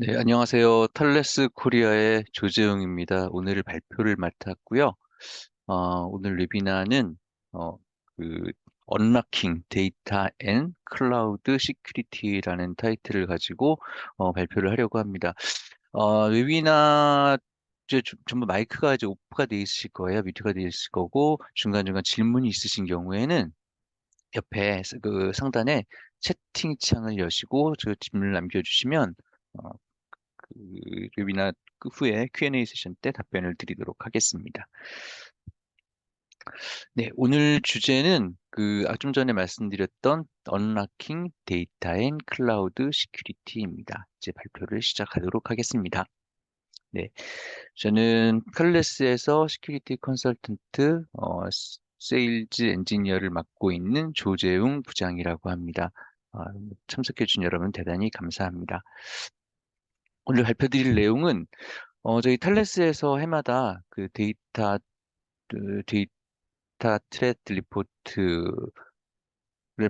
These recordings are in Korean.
네, 안녕하세요. 탈레스 코리아의 조재웅입니다. 오늘 발표를 맡았고요. 오늘 웨비나는 어, 그 언락킹 데이터 앤 클라우드 시큐리티라는 타이틀을 가지고 발표를 하려고 합니다. 웨비나 이제 전부 마이크가 이제 오프가 돼 있으실 거예요. 뮤트가 돼 있을 거고 중간중간 질문이 있으신 경우에는 옆에 그 상단에 채팅창을 여시고 저 질문을 남겨주시면 어, 그 웨비나 그 후에 Q&A 세션 때 답변을 드리도록 하겠습니다. 네, 오늘 주제는 좀 전에 말씀드렸던 Unlocking Data and Cloud Security입니다. 이제 발표를 시작하도록 하겠습니다. 네, 저는 클래스에서 시큐리티 컨설턴트, 세일즈 엔지니어를 맡고 있는 조재웅 부장이라고 합니다. 참석해준 여러분 대단히 감사합니다. 오늘 발표드릴 내용은 저희 탈레스에서 해마다 데이터 트렛 리포트를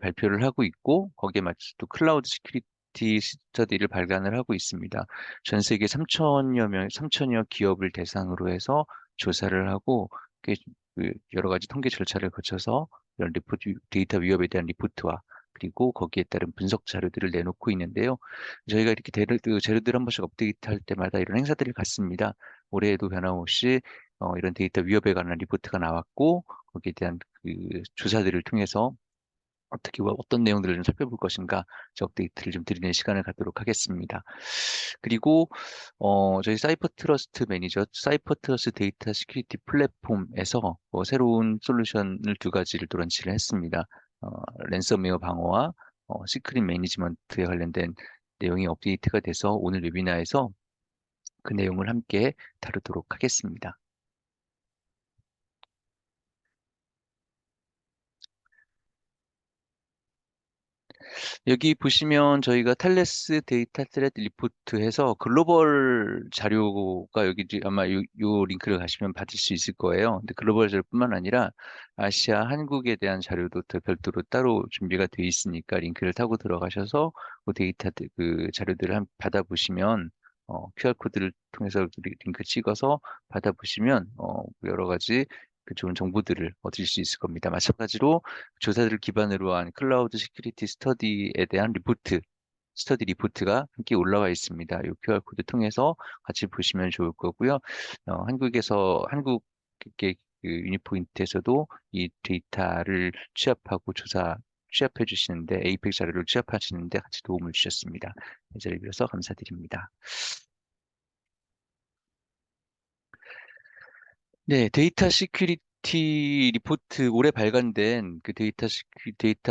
발표를 하고 있고, 거기에 맞춰서 또 클라우드 시큐리티 스터디를 발간을 하고 있습니다. 전 세계 3천여 기업을 대상으로 해서 조사를 하고, 여러 가지 통계 절차를 거쳐서 이런 데이터 위협에 대한 리포트와 그리고 거기에 따른 분석 자료들을 내놓고 있는데요. 저희가 이렇게 자료들 한 번씩 업데이트 할 때마다 이런 행사들을 갖습니다. 올해에도 변함없이 이런 데이터 위협에 관한 리포트가 나왔고, 거기에 대한 조사들을 통해서 어떤 내용들을 좀 살펴볼 것인가, 저 업데이트를 좀 드리는 시간을 갖도록 하겠습니다. 그리고, 저희 사이퍼 트러스트 데이터 시큐리티 플랫폼에서 새로운 솔루션을 두 가지를 또 런치를 했습니다. 어, 랜섬웨어 방어와 시크릿 매니지먼트에 관련된 내용이 업데이트가 돼서 오늘 웨비나에서 그 내용을 함께 다루도록 하겠습니다. 여기 보시면 저희가 탈레스 데이터 트레드 리포트 해서 글로벌 자료가 여기 아마 요 링크를 가시면 받을 수 있을 거예요. 근데 글로벌 자료뿐만 아니라 아시아, 한국에 대한 자료도 또 별도로 따로 준비가 돼 있으니까 링크를 타고 들어가셔서 그 자료들을 받아보시면 QR 코드를 통해서 링크 찍어서 받아보시면 여러 가지 그 좋은 정보들을 얻을 수 있을 겁니다. 마찬가지로 조사들을 기반으로 한 클라우드 시큐리티 스터디에 대한 스터디 리포트가 함께 올라와 있습니다. 이 QR코드 통해서 같이 보시면 좋을 거고요. 한국의 그 유니포인트에서도 이 데이터를 취합해 주시는데, 에이펙 자료를 취합하시는데 같이 도움을 주셨습니다. 이 자리를 빌어서 감사드립니다. 네, 데이터 시큐리티 리포트, 올해 발간된 그 데이터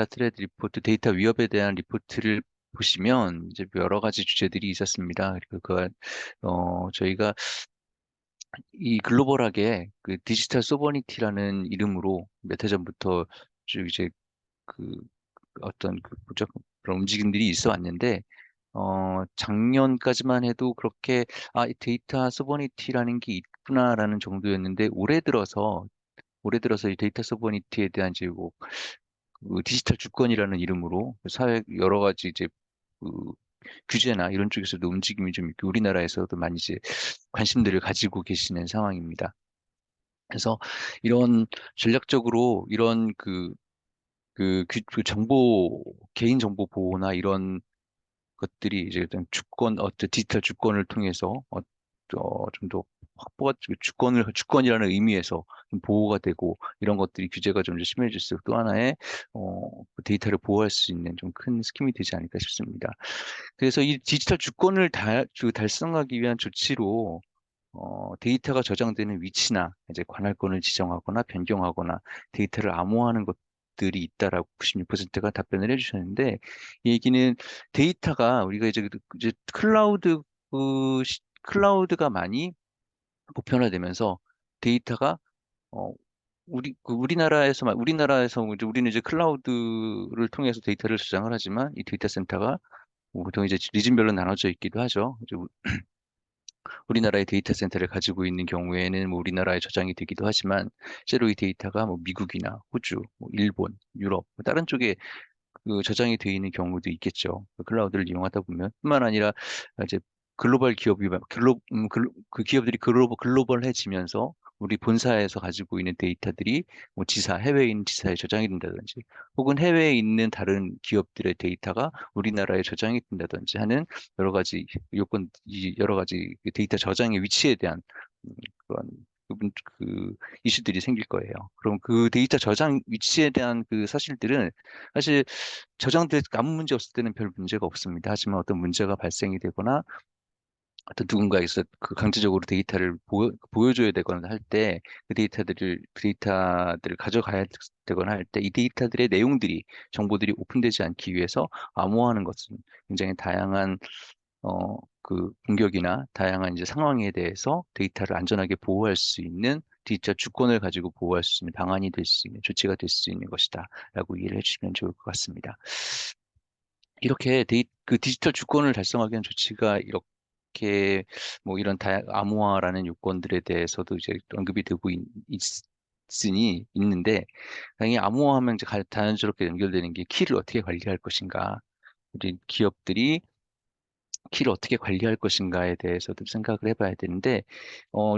트레드 리포트, 데이터 위협에 대한 리포트를 보시면 이제 여러 가지 주제들이 있었습니다. 그리고 저희가 이 글로벌하게 그 디지털 소버니티라는 이름으로 몇 해 전부터 쭉 이제 그 뭐죠? 그런 움직임들이 있어 왔는데, 작년까지만 해도 그렇게, 이 데이터 소버니티라는 게 있구나라는 정도였는데, 올해 들어서 이 데이터 소버니티에 대한 이제 그 디지털 주권이라는 이름으로 사회 여러 가지 이제 그 규제나 이런 쪽에서도 움직임이 좀 있고 우리나라에서도 많이 이제 관심들을 가지고 계시는 상황입니다. 그래서 이런 전략적으로 이런 개인 정보 보호나 이런 것들이 이제 어떤 디지털 주권을 통해서 좀 더 확보가 주권이라는 의미에서 좀 보호가 되고 이런 것들이 규제가 좀 더 심해질수록 또 하나의 그 데이터를 보호할 수 있는 좀 큰 스킴이 되지 않을까 싶습니다. 그래서 이 디지털 주권을 달성하기 위한 조치로 데이터가 저장되는 위치나 이제 관할권을 지정하거나 변경하거나 데이터를 암호화하는 것들이 있다라고 96%가 답변을 해주셨는데, 이 얘기는 데이터가 우리가 이제 클라우드가 많이 보편화되면서 데이터가 어, 우리나라에서 이제 우리는 이제 클라우드를 통해서 데이터를 저장을 하지만 이 데이터 센터가 보통 이제 리즌별로 나눠져 있기도 하죠. 우리나라의 데이터 센터를 가지고 있는 경우에는 뭐 우리나라에 저장이 되기도 하지만 실제로 이 데이터가 뭐 미국이나 호주, 뭐 일본, 유럽, 뭐 다른 쪽에 저장이 되어 있는 경우도 있겠죠. 클라우드를 이용하다 보면 뿐만 아니라 이제 글로벌 기업이 그 기업들이 글로벌해지면서 우리 본사에서 가지고 있는 데이터들이 뭐 해외에 있는 지사에 저장이 된다든지 혹은 해외에 있는 다른 기업들의 데이터가 우리나라에 저장이 된다든지 하는 여러 가지 여러 가지 그 데이터 저장의 위치에 대한 그런 그 이슈들이 생길 거예요. 그럼 그 데이터 저장 위치에 대한 그 사실들은 사실 저장돼 아무 문제 없을 때는 별 문제가 없습니다. 하지만 어떤 문제가 발생이 되거나 어떤 누군가에서 그 강제적으로 데이터를 보여줘야 되거나 할 때 그 데이터들을 가져가야 되거나 할 때 이 데이터들의 내용들이 정보들이 오픈되지 않기 위해서 암호화하는 것은 굉장히 다양한 그 공격이나 다양한 이제 상황에 대해서 데이터를 안전하게 보호할 수 있는 디지털 주권을 가지고 보호할 수 있는 방안이 될 수 있는 조치가 될 수 있는 것이다라고 이해를 해주시면 좋을 것 같습니다. 이렇게 그 디지털 주권을 달성하기 위한 조치가 이렇게 뭐 이런 암호화라는 요건들에 대해서도 이제 언급이 되고 있는데 당연히 암호화하면 이제 자연스럽게 연결되는 게 키를 어떻게 관리할 것인가. 우리 기업들이 키를 어떻게 관리할 것인가에 대해서도 생각을 해봐야 되는데,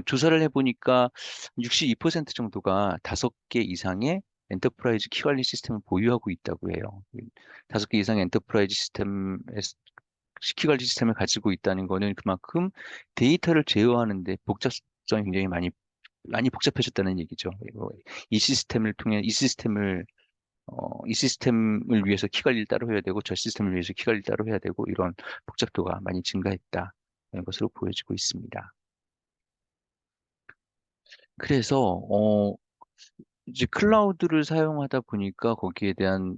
조사를 해보니까 62% 정도가 5개 이상의 엔터프라이즈 키 관리 시스템을 보유하고 있다고 해요. 5개 이상의 엔터프라이즈 키 관리 시스템을 가지고 있다는 거는 그만큼 데이터를 제어하는데 복잡성이 굉장히 많이 복잡해졌다는 얘기죠. 이 시스템을 위해서 키 관리를 따로 해야 되고 저 시스템을 위해서 키 관리를 따로 해야 되고 이런 복잡도가 많이 증가했다. 는 것으로 보여지고 있습니다. 그래서 이제 클라우드를 사용하다 보니까 거기에 대한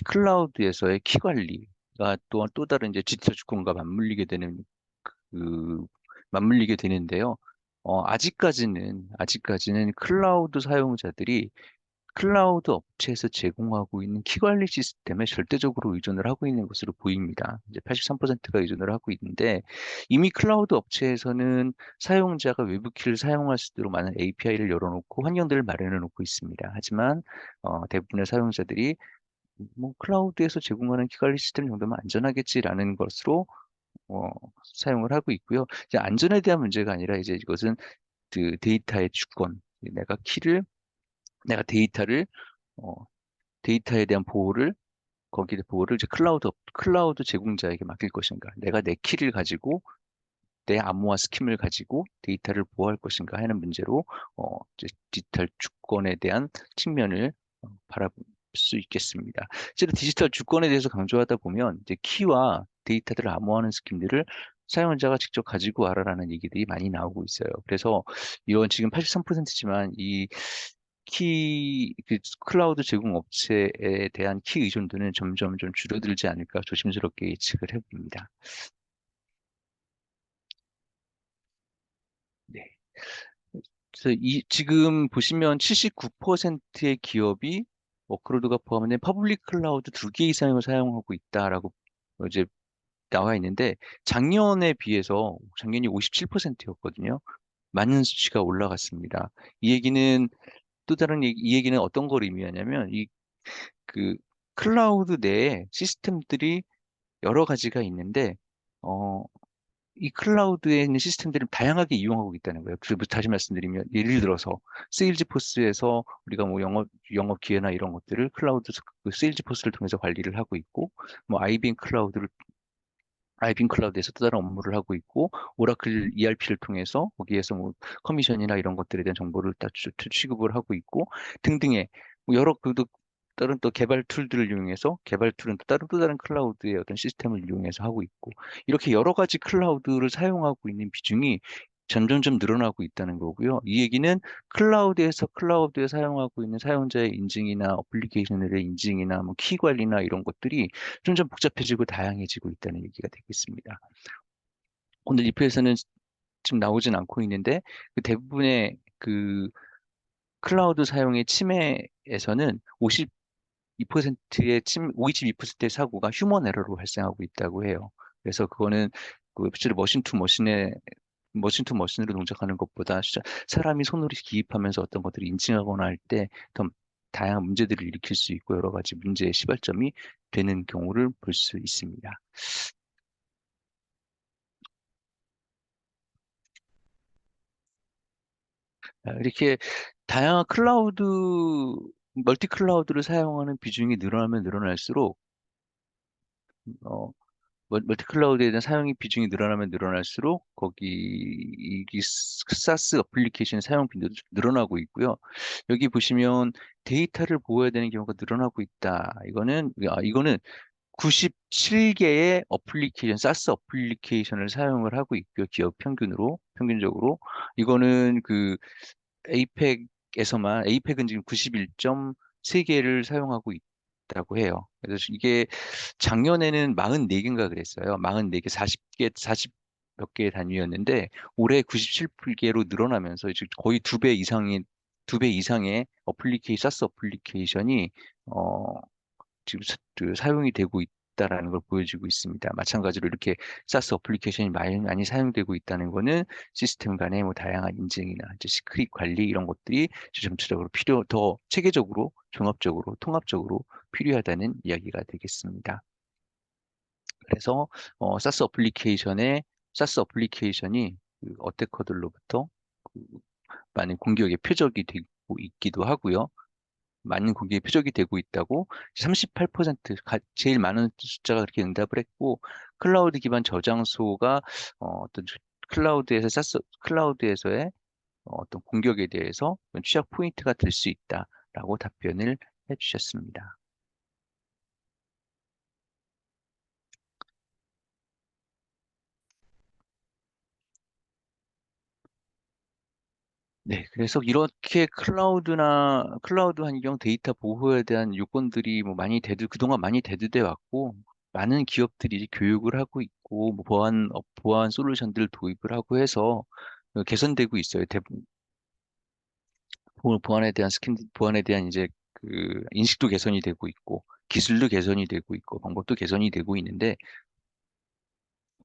클라우드에서의 키 관리가 또한 또 다른 이제 디지털 주권과 그 맞물리게 되는데요. 아직까지는 클라우드 사용자들이 클라우드 업체에서 제공하고 있는 키 관리 시스템에 절대적으로 의존을 하고 있는 것으로 보입니다. 이제 83%가 의존을 하고 있는데 이미 클라우드 업체에서는 사용자가 외부 키를 사용할 수 있도록 많은 API를 열어놓고 환경들을 마련해 놓고 있습니다. 하지만 대부분의 사용자들이 뭐 클라우드에서 제공하는 키 관리 시스템 정도면 안전하겠지라는 것으로 어, 사용을 하고 있고요. 이제 안전에 대한 문제가 아니라 이제 이것은 그 데이터의 주권, 내가 어, 데이터에 대한 거기에 보호를 이제 클라우드 제공자에게 맡길 것인가, 내가 내 키를 가지고 내 암호화 스킴을 가지고 데이터를 보호할 것인가 하는 문제로 이제 디지털 주권에 대한 측면을 바라볼 수 있겠습니다. 실제로 디지털 주권에 대해서 강조하다 보면 이제 키와 데이터들을 암호화하는 스킴들을 사용자가 직접 가지고 와라라는 얘기들이 많이 나오고 있어요. 그래서 이런 지금 83%지만 그 클라우드 제공 업체에 대한 키 의존도는 점점 좀 줄어들지 않을까 조심스럽게 예측을 해봅니다. 네. 그래서 지금 보시면 79%의 기업이 워크로드가 포함된 퍼블릭 클라우드 2개 이상을 사용하고 있다라고 이제 나와 있는데 작년이 57%였거든요. 많은 수치가 올라갔습니다. 이 얘기는 이 얘기는 어떤 걸 의미하냐면 그 클라우드 내에 시스템들이 여러 가지가 있는데 어, 이 클라우드에 있는 시스템들을 다양하게 이용하고 있다는 거예요. 그리고 다시 말씀드리면 예를 들어서 세일즈포스에서 우리가 뭐 영업 기회나 이런 것들을 그 세일즈포스를 통해서 관리를 하고 있고 뭐 아이빈 클라우드에서 또 다른 업무를 하고 있고 오라클 ERP를 통해서 거기에서 뭐 커미션이나 이런 것들에 대한 정보를 다 취급을 하고 있고 등등의 뭐 여러 다른 또 개발 툴들을 이용해서 개발 툴은 또 다른 클라우드의 어떤 시스템을 이용해서 하고 있고 이렇게 여러 가지 클라우드를 사용하고 있는 비중이 점점점 늘어나고 있다는 거고요. 이 얘기는 클라우드에서 클라우드에 사용하고 있는 사용자의 인증이나 어플리케이션들의 인증이나 뭐 키 관리나 이런 것들이 점점 복잡해지고 다양해지고 있다는 얘기가 되겠습니다. 오늘 리플에서는 지금 나오진 않고 있는데 그 대부분의 그 클라우드 사용의 침해에서는 52%의 사고가 휴먼 에러로 발생하고 있다고 해요. 그래서 그거는 그 실제로 머신 투 머신으로 동작하는 것보다 진짜 사람이 손으로 기입하면서 어떤 것들을 인증하거나 할 때 더 다양한 문제들을 일으킬 수 있고 여러 가지 문제의 시발점이 되는 경우를 볼 수 있습니다. 이렇게 다양한 클라우드, 멀티 클라우드를 사용하는 비중이 늘어나면 늘어날수록, 어, 멀티 클라우드에 대한 사용이 비중이 늘어나면 늘어날수록 거기 이 사스 어플리케이션 사용 빈도도 좀 늘어나고 있고요. 여기 보시면 데이터를 보호해야 되는 경우가 늘어나고 있다. 이거는 97개의 어플리케이션, 사스 어플리케이션을 사용을 하고 있고요. 기업 평균적으로. 이거는 그 에이펙은 지금 91.3개를 사용하고 있다고 해요. 그래서 이게 작년에는 44개인가 그랬어요. 44개, 40개, 40 몇 개의 단위였는데 올해 97개로 늘어나면서 이제 거의 두 배 이상의 사스 어플리케이션이 어, 지금 그 사용이 되고 있다라는 걸 보여주고 있습니다. 마찬가지로 이렇게 사스 어플리케이션이 많이 사용되고 있다는 거는 시스템 간의 뭐 다양한 인증이나 이제 시크릿 관리 이런 것들이 점차적으로 더 체계적으로, 종합적으로, 통합적으로 필요하다는 이야기가 되겠습니다. 그래서 사스 어플리케이션이 그 어태커들로부터 그 많은 공격의 표적이 되고 있기도 하고요. 많은 공격의 표적이 되고 있다고 38% 제일 많은 숫자가 그렇게 응답을 했고 클라우드 기반 저장소가 어떤 클라우드에서의 어떤 공격에 대해서 취약 포인트가 될 수 있다라고 답변을 해주셨습니다. 네, 그래서 이렇게 클라우드 환경 데이터 보호에 대한 요건들이 뭐 그동안 많이 대두돼 왔고, 많은 기업들이 이제 교육을 하고 있고, 뭐 보안 솔루션들을 도입을 하고 해서 개선되고 있어요. 보안에 대한 이제 그 인식도 개선이 되고 있고, 기술도 개선이 되고 있고, 방법도 개선이 되고 있는데,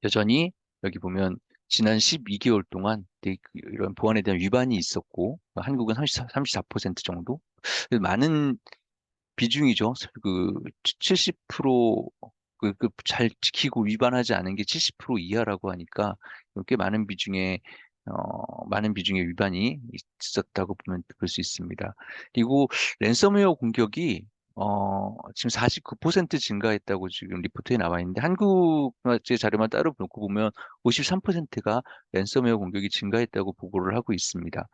여전히 여기 보면 지난 12개월 동안 이런 보안에 대한 위반이 있었고 한국은 34% 정도 많은 비중이죠. 그 70%, 잘 지키고 위반하지 않은 게 70% 이하라고 하니까 꽤 많은 비중의 위반이 있었다고 볼 수 있습니다. 그리고 랜섬웨어 공격이 지금 49% 증가했다고 지금 리포트에 나와 있는데 한국의 자료만 따로 놓고 보면 53%가 랜섬웨어 공격이 증가했다고 보고를 하고 있습니다.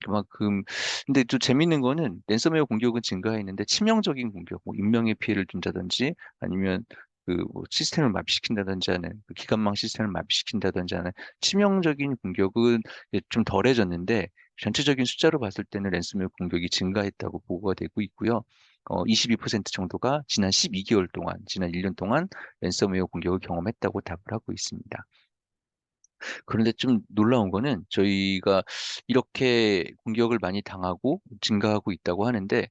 그만큼 근데 또 재밌는 거는 랜섬웨어 공격은 증가했는데 치명적인 공격, 뭐 인명의 피해를 준다든지 아니면 그뭐 시스템을 마비시킨다든지 하는 기관망 시스템을 마비시킨다든지 하는 치명적인 공격은 이제 좀 덜해졌는데 전체적인 숫자로 봤을 때는 랜섬웨어 공격이 증가했다고 보고가 되고 있고요. 22% 정도가 지난 1년 동안 랜섬웨어 공격을 경험했다고 답을 하고 있습니다. 그런데 좀 놀라운 거는 저희가 이렇게 공격을 많이 당하고 증가하고 있다고 하는데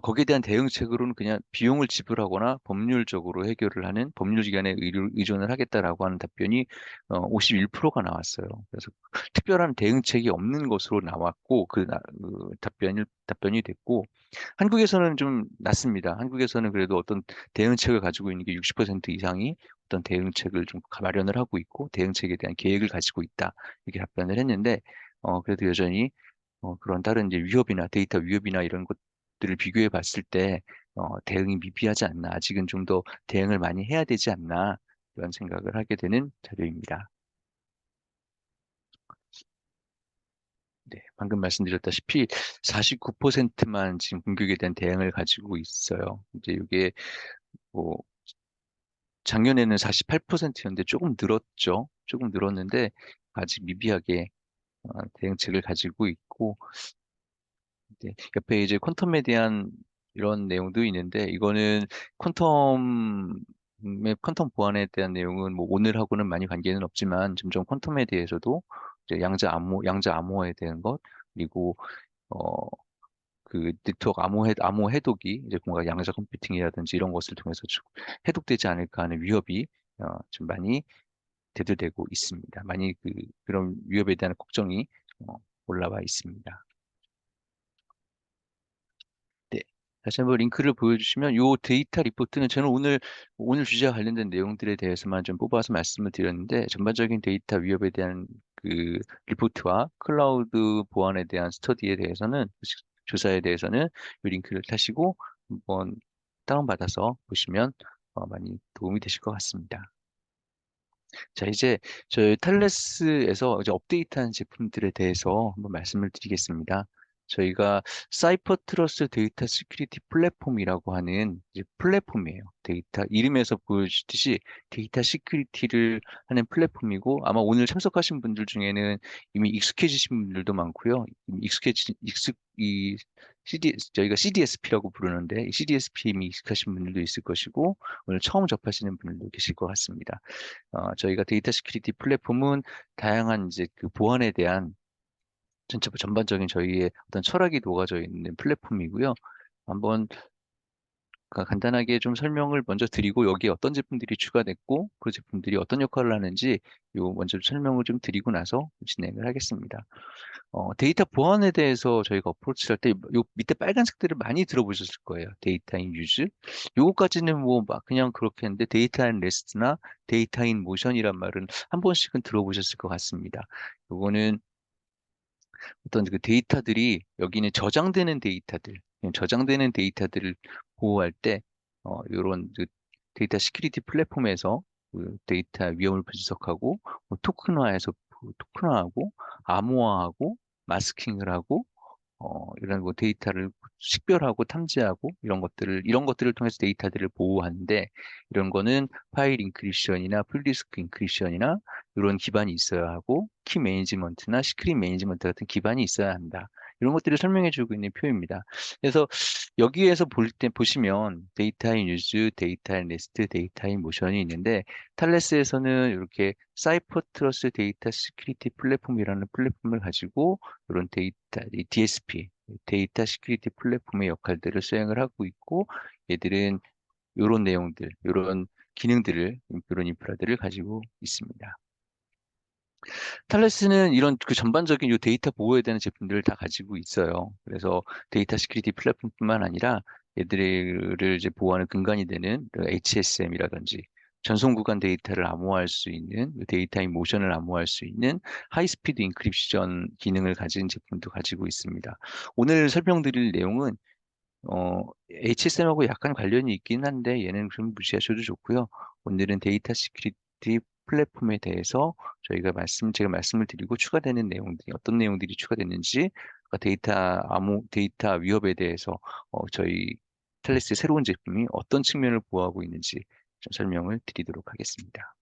거기에 대한 대응책으로는 그냥 비용을 지불하거나 법률적으로 해결을 하는 법률 기관에 의존을 하겠다라고 하는 답변이 51%가 나왔어요. 그래서 특별한 대응책이 없는 것으로 나왔고 답변이 됐고 한국에서는 좀 낫습니다. 한국에서는 그래도 어떤 대응책을 가지고 있는 게 60% 이상이 어떤 대응책을 좀 마련을 하고 있고 대응책에 대한 계획을 가지고 있다. 이렇게 답변을 했는데 그래도 여전히 그런 다른 이제 데이터 위협이나 이런 것들을 비교해 봤을 때 대응이 미비하지 않나. 아직은 좀 더 대응을 많이 해야 되지 않나. 이런 생각을 하게 되는 자료입니다. 네, 방금 말씀드렸다시피 49%만 지금 공격에 대한 대응을 가지고 있어요. 이제 이게 뭐 작년에는 48%였는데 조금 늘었죠. 조금 늘었는데 아직 미비하게 대응책을 가지고 있고 네, 옆에 이제 퀀텀에 대한 이런 내용도 있는데 이거는 퀀텀 보안에 대한 내용은 뭐 오늘하고는 많이 관계는 없지만 점점 퀀텀에 대해서도 이제 양자 암호에 대한 것 그리고 어, 그 네트워크 암호 해독이 이제 뭔가 양자 컴퓨팅이라든지 이런 것을 통해서 해독되지 않을까 하는 위협이 좀 많이 대두되고 있습니다. 많이 그런 위협에 대한 걱정이 올라와 있습니다. 네. 다시 한번 링크를 보여주시면 요 데이터 리포트는 저는 오늘 주제와 관련된 내용들에 대해서만 좀 뽑아서 말씀을 드렸는데 전반적인 데이터 위협에 대한 그 리포트와 클라우드 보안에 대한 스터디에 대해서는 조사에 대해서는 이 링크를 타시고 한번 다운받아서 보시면 많이 도움이 되실 것 같습니다. 자, 이제 저희 탈레스에서 이제 업데이트한 제품들에 대해서 한번 말씀을 드리겠습니다. 저희가 사이퍼 트러스 데이터 시큐리티 플랫폼이라고 하는 이제 플랫폼이에요. 데이터 이름에서 보여주듯이 데이터 시큐리티를 하는 플랫폼이고 아마 오늘 참석하신 분들 중에는 이미 익숙해지신 분들도 많고요. 이미 이 저희가 CDSP라고 부르는데 이 CDSP 이미 익숙하신 분들도 있을 것이고 오늘 처음 접하시는 분들도 계실 것 같습니다. 저희가 데이터 시큐리티 플랫폼은 다양한 이제 그 보안에 대한 전반적인 저희의 어떤 철학이 녹아져 있는 플랫폼이고요. 한번 간단하게 좀 설명을 먼저 드리고 여기에 어떤 제품들이 추가됐고 그 제품들이 어떤 역할을 하는지 요 먼저 설명을 좀 드리고 나서 진행을 하겠습니다. 데이터 보안에 대해서 저희가 어프로치를 할 때 요 밑에 빨간색들을 많이 들어보셨을 거예요. 데이터 인 유즈. 요거까지는 뭐 막 그냥 그렇게 했는데 데이터 인 레스트나 데이터 인 모션이란 말은 한 번씩은 들어보셨을 것 같습니다. 요거는 어떤 그 데이터들이 여기는 저장되는 데이터들을 보호할 때 이런 그 데이터 시큐리티 플랫폼에서 그 데이터 위험을 분석하고 토큰화하고 암호화하고 마스킹을 하고 이런 뭐 데이터를 식별하고 탐지하고 이런 것들을 통해서 데이터들을 보호하는데 이런 거는 파일 인크리션이나 풀디스크 인크리션이나 이런 기반이 있어야 하고 키 매니지먼트나 시크릿 매니지먼트 같은 기반이 있어야 한다. 이런 것들을 설명해 주고 있는 표입니다. 그래서 여기에서 보시면 데이터인 유즈, 데이터인 레스트, 데이터인 모션이 있는데 탈레스에서는 이렇게 사이퍼 트러스 데이터 시큐리티 플랫폼이라는 플랫폼을 가지고 이런 이 DSP, 데이터 시큐리티 플랫폼의 역할들을 수행을 하고 있고, 얘들은 이런 내용들, 이런 기능들을, 이런 인프라들을 가지고 있습니다. 탈레스는 이런 그 전반적인 이 데이터 보호에 대한 제품들을 다 가지고 있어요. 그래서 데이터 시큐리티 플랫폼뿐만 아니라 얘들을 이제 보호하는 근간이 되는 HSM이라든지 전송 구간 데이터를 암호화할 수 있는 데이터인 모션을 암호화할 수 있는 하이스피드 인크립션 기능을 가진 제품도 가지고 있습니다. 오늘 설명드릴 내용은 HSM하고 약간 관련이 있긴 한데 얘는 좀 무시하셔도 좋고요. 오늘은 데이터 시큐리티 플랫폼에 대해서 제가 말씀을 드리고 추가되는 내용들이 어떤 내용들이 추가됐는지 데이터 위협에 대해서 저희 텔레스의 새로운 제품이 어떤 측면을 보호하고 있는지 좀 설명을 드리도록 하겠습니다.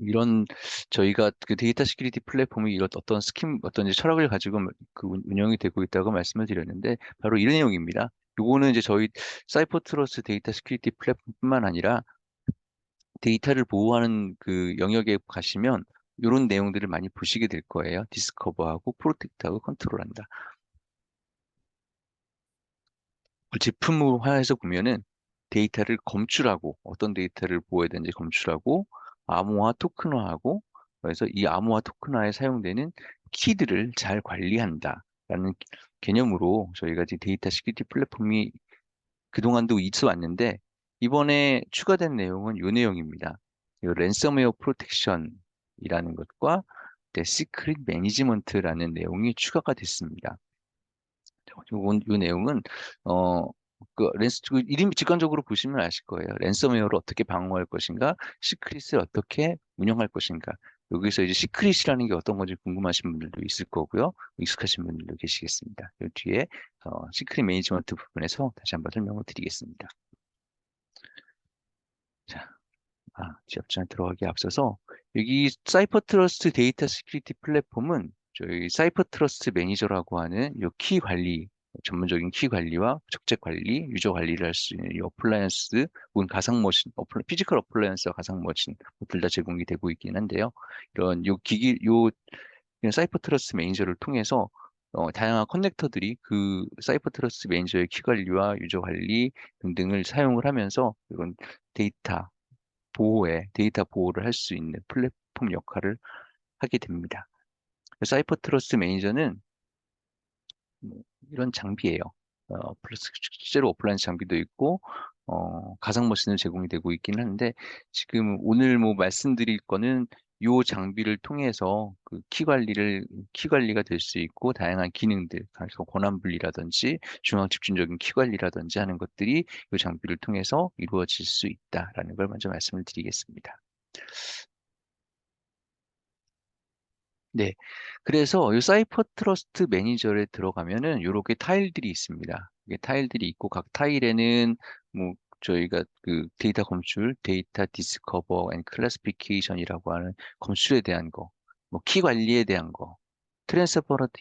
이런 저희가 그 데이터 시큐리티 플랫폼이 이런 어떤 이제 철학을 가지고 그 운영이 되고 있다고 말씀을 드렸는데 바로 이런 내용입니다. 요거는 이제 저희 사이퍼트러스 데이터 시큐리티 플랫폼뿐만 아니라 데이터를 보호하는 그 영역에 가시면 이런 내용들을 많이 보시게 될 거예요. 디스커버하고 프로텍트하고 컨트롤한다. 그 제품화해서 보면은 데이터를 검출하고 어떤 데이터를 보호해야 되는지 검출하고 암호화 토큰화하고 그래서 이 암호화 토큰화에 사용되는 키들을 잘 관리한다라는 개념으로 저희가 이제 데이터 시큐리티 플랫폼이 그동안도 있어 왔는데 이번에 추가된 내용은 이 내용입니다. 이 랜섬웨어 프로텍션이라는 것과 시크릿 매니지먼트라는 내용이 추가가 됐습니다. 요 내용은 어, 그 이름 직관적으로 보시면 아실 거예요. 랜섬웨어를 어떻게 방어할 것인가, 시크릿을 어떻게 운영할 것인가. 여기서 이제 시크릿이라는 게 어떤 건지 궁금하신 분들도 있을 거고요. 익숙하신 분들도 계시겠습니다. 요 뒤에 시크릿 매니지먼트 부분에서 다시 한번 설명을 드리겠습니다. 자, 지압장에 들어가기 앞서서 여기 사이퍼 트러스트 데이터 시큐리티 플랫폼은 저희 사이퍼 트러스트 매니저라고 하는 요 키 관리 전문적인 키 관리와 적재 관리, 유저 관리를 할 수 있는 이 어플라이언스 혹은 가상 머신, 피지컬 어플라이언스와 가상 머신 둘 다 제공이 되고 있긴 한데요. 이런 요 사이퍼 트러스트 매니저를 통해서 다양한 커넥터들이 그 사이퍼 트러스트 매니저의 키 관리와 유저 관리 등등을 사용을 하면서 이런 데이터 보호를 할 수 있는 플랫폼 역할을 하게 됩니다. 사이퍼 트러스트 매니저는 이런 장비예요. 플러스 실제로 오프라인 장비도 있고 가상 머신을 제공이 되고 있긴 한데, 지금 오늘 뭐 말씀드릴 거는 요 장비를 통해서 그 키 관리가 될 수 있고, 다양한 기능들, 그래서 권한 분리라든지, 중앙 집중적인 키 관리라든지 하는 것들이 이 장비를 통해서 이루어질 수 있다라는 걸 먼저 말씀을 드리겠습니다. 네. 그래서 이 사이퍼 트러스트 매니저에 들어가면은 요렇게 타일들이 있습니다. 이게 타일들이 있고 각 타일에는 뭐 저희가 그 데이터 검출, 데이터 디스커버 앤 클래시피케이션이라고 하는 검출에 대한 거, 뭐 키 관리에 대한 거, 트랜스퍼런트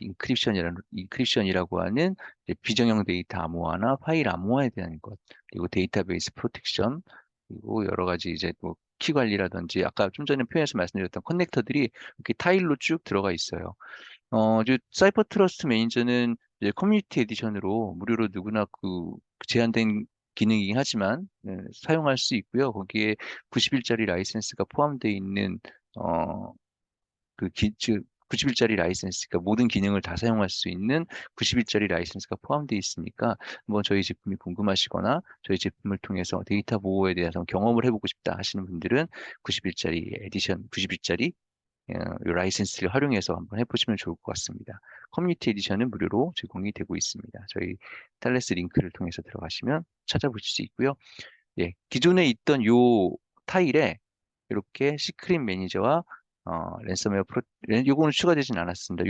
인크립션이라고 하는 이제 비정형 데이터 암호화나 파일 암호화에 대한 것, 그리고 데이터베이스 프로텍션, 그리고 여러 가지 이제 뭐 키 관리라든지 아까 좀 전에 표현해서 말씀드렸던 커넥터들이 이렇게 타일로 쭉 들어가 있어요. 이제 사이버 트러스트 매니저는 이제 커뮤니티 에디션으로 무료로 누구나 제한된 기능이긴 하지만 사용할 수 있고요. 거기에 90일짜리 라이센스가 포함되어 있는 어, 즉 90일짜리 라이센스, 그러니까 모든 기능을 다 사용할 수 있는 90일짜리 라이센스가 포함되어 있으니까 뭐 저희 제품이 궁금하시거나 저희 제품을 통해서 데이터 보호에 대해서 경험을 해보고 싶다 하시는 분들은 90일짜리 에디션, 90일짜리 이 라이센스를 활용해서 한번 해보시면 좋을 것 같습니다. 커뮤니티 에디션은 무료로 제공이 되고 있습니다. 저희 탈레스 링크를 통해서 들어가시면 찾아보실 수 있고요. 예, 기존에 있던 요 타일에 이렇게 시크릿 매니저와 랜섬웨어 요거는 추가되진 않았습니다.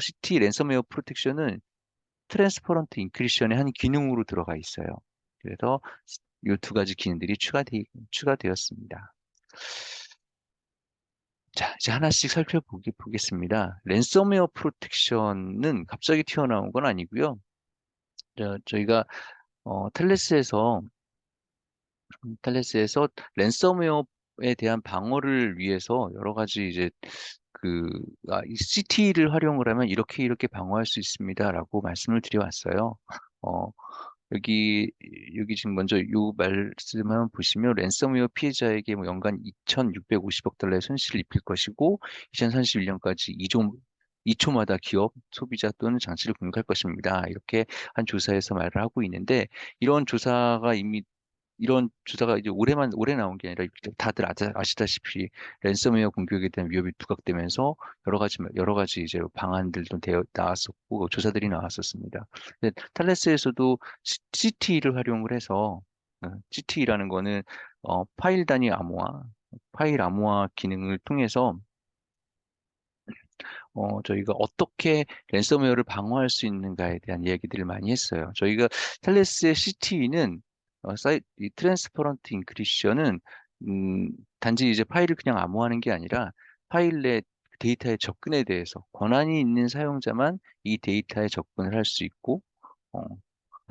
CT 랜섬웨어 프로텍션은 트랜스퍼런트 인크리션의 한 기능으로 들어가 있어요. 그래서 이 두 가지 기능들이 추가되었습니다. 자, 이제 하나씩 살펴보겠습니다. 랜섬웨어 프로텍션은 갑자기 튀어나온 건 아니고요. 저희가 텔레스에서 랜섬웨어에 대한 방어를 위해서 여러 가지 이제 이 CT를 활용을 하면 이렇게 이렇게 방어할 수 있습니다라고 말씀을 드려왔어요. 어, 여기 지금 먼저 이 말씀을 보시면 랜섬웨어 피해자에게 뭐 연간 2,650억 달러의 손실을 입힐 것이고 2031년까지 2초마다 기업, 소비자 또는 장치를 공격할 것입니다. 이렇게 한 조사에서 말을 하고 있는데 이런 조사가 이제 올해 나온 게 아니라 다들 아시다시피 랜섬웨어 공격에 대한 위협이 부각되면서 여러 가지 이제 방안들도 나왔었고 조사들이 나왔었습니다. 근데 탈레스에서도 CT를 활용을 해서 CT라는 거는 파일 암호화 기능을 통해서 저희가 어떻게 랜섬웨어를 방어할 수 있는가에 대한 이야기들을 많이 했어요. 저희가 텔레스의 CT는 이 트랜스퍼런트 인크리션은 단지 이제 파일을 그냥 암호하는 게 아니라 파일 내 데이터의 접근에 대해서 권한이 있는 사용자만 이 데이터에 접근을 할 수 있고 어,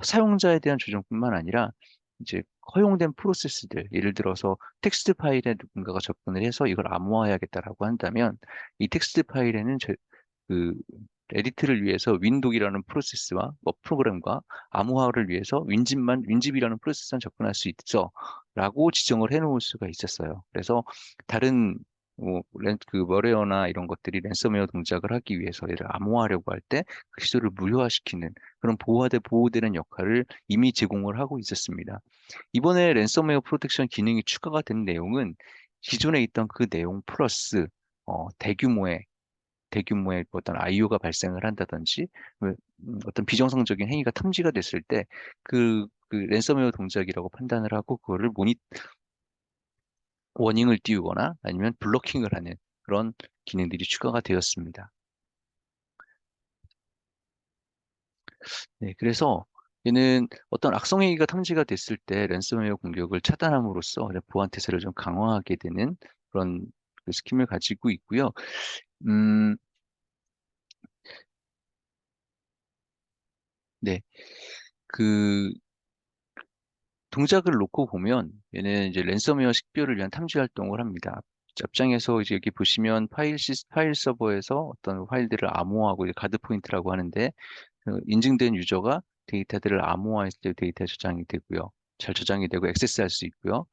사용자에 대한 조정뿐만 아니라 이제 허용된 프로세스들, 예를 들어서 텍스트 파일에 누군가가 접근을 해서 이걸 암호화해야겠다라고 한다면 이 텍스트 파일에는 그 에디트를 위해서 윈독이라는 프로세스와 뭐 프로그램과 암호화를 위해서 윈집이라는 프로세스만 접근할 수 있어라고 지정을 해놓을 수가 있었어요. 그래서 다른 머레어나 이런 것들이 랜섬웨어 동작을 하기 위해서 얘를 암호화하려고 할 때 그 시도를 무효화시키는 그런 보호되는 역할을 이미 제공을 하고 있었습니다. 이번에 랜섬웨어 프로텍션 기능이 추가가 된 내용은 기존에 있던 그 내용 플러스 대규모의 어떤 IO가 발생을 한다든지 어떤 비정상적인 행위가 탐지가 됐을 때 그 랜섬웨어 동작이라고 판단을 하고 그거를 워닝을 띄우거나 아니면 블로킹을 하는 그런 기능들이 추가가 되었습니다. 네, 그래서 얘는 어떤 악성행위가 탐지가 됐을 때 랜섬웨어 공격을 차단함으로써 보안 태세를 좀 강화하게 되는 그런 스킴을 가지고 있고요. 음, 네, 그 동작을 놓고 보면 얘는 이제 랜섬웨어 식별을 위한 탐지 활동을 합니다. 앞장에서 이제 여기 보시면 파일 서버에서 어떤 파일들을 암호화하고 이제 가드 포인트라고 하는데 인증된 유저가 데이터들을 암호화했을 때 데이터 저장이 되고요. 잘 저장이 되고 액세스할 수 있고요.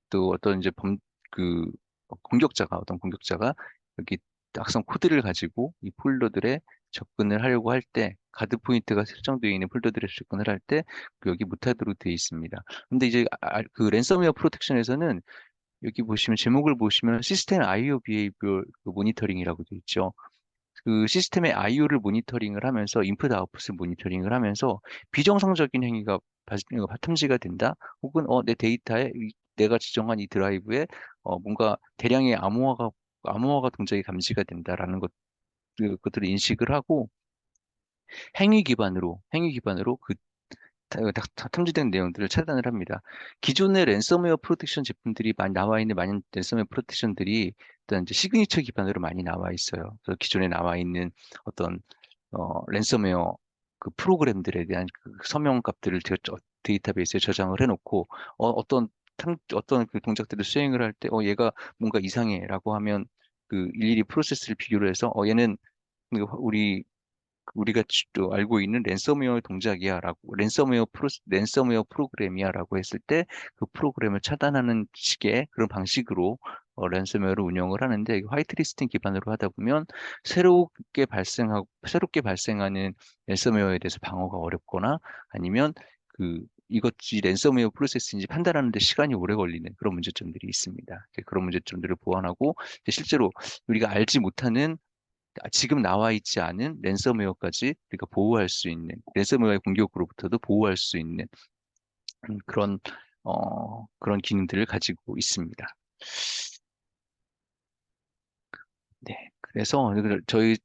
또 어떤 이제 어떤 공격자가 여기 악성 코드를 가지고 이 폴더들의 접근을 하려고 할 때, 가드 포인트가 설정되어 있는 폴더들에서 접근을 할 때, 여기 못하도록 되어 있습니다. 근데 이제 그 랜섬웨어 프로텍션에서는 여기 보시면 제목을 보시면 시스템 IO 비헤이비어 모니터링이라고 되어 있죠. 그 시스템의 IO를 모니터링을 하면서 인풋 아웃풋을 모니터링을 하면서 비정상적인 행위가 탐지가 된다. 혹은 내 데이터에 내가 지정한 이 드라이브에 뭔가 대량의 암호화가 동작이 감지가 된다라는 것들을 인식을 하고 행위 기반으로 탐지된 내용들을 차단을 합니다. 기존의 랜섬웨어 프로텍션 제품들이 많이 나와 있는 많은 랜섬웨어 프로텍션들이 일단 이제 시그니처 기반으로 많이 나와 있어요. 그래서 기존에 나와 있는 어떤 랜섬웨어 그 프로그램들에 대한 그 서명 값들을 데이터베이스에 저장을 해놓고 어떤 그 동작들을 수행을 할 때 얘가 뭔가 이상해라고 하면 그 일일이 프로세스를 비교를 해서 얘는 우리가 또 알고 있는 랜섬웨어 동작이야라고 랜섬웨어 프로그램이야라고 했을 때 그 프로그램을 차단하는 식의 그런 방식으로 랜섬웨어를 운영을 하는데 화이트리스팅 기반으로 하다 보면 새롭게 발생하는 랜섬웨어에 대해서 방어가 어렵거나 아니면 이것이 랜섬웨어 프로세스인지 판단하는 데 시간이 오래 걸리는 그런 문제점들이 있습니다. 이제 그런 문제점들을 보완하고 이제 실제로 우리가 알지 못하는 지금 나와 있지 않은 랜섬웨어까지 우리가 보호할 수 있는 랜섬웨어의 공격으로부터도 보호할 수 있는 그런 기능들을 가지고 있습니다. 네, 그래서 저희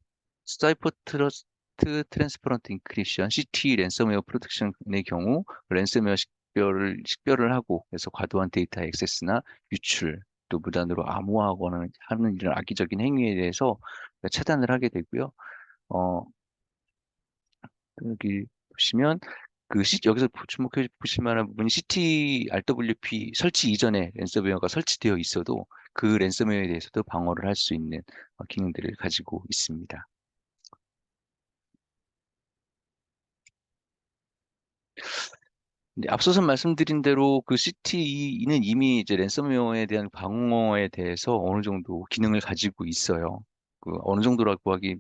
사이버 트러스트 트랜스퍼런트 인크립션 CT 랜섬웨어 프로텍션의 경우 랜섬웨어 식별을 하고 그래서 과도한 데이터 액세스나 유출 또 무단으로 암호화하거나 하는 이런 악의적인 행위에 대해서 차단을 하게 되고요. 어, 여기 보시면 여기서 주목해 보실 만한 부분이 CTRWP 설치 이전에 랜섬웨어가 설치되어 있어도 그 랜섬웨어에 대해서도 방어를 할 수 있는 기능들을 가지고 있습니다. 네, 앞서서 말씀드린 대로 그 CTE는 이미 이제 랜섬웨어에 대한 방어에 대해서 어느 정도 기능을 가지고 있어요. 어느 정도라고 하기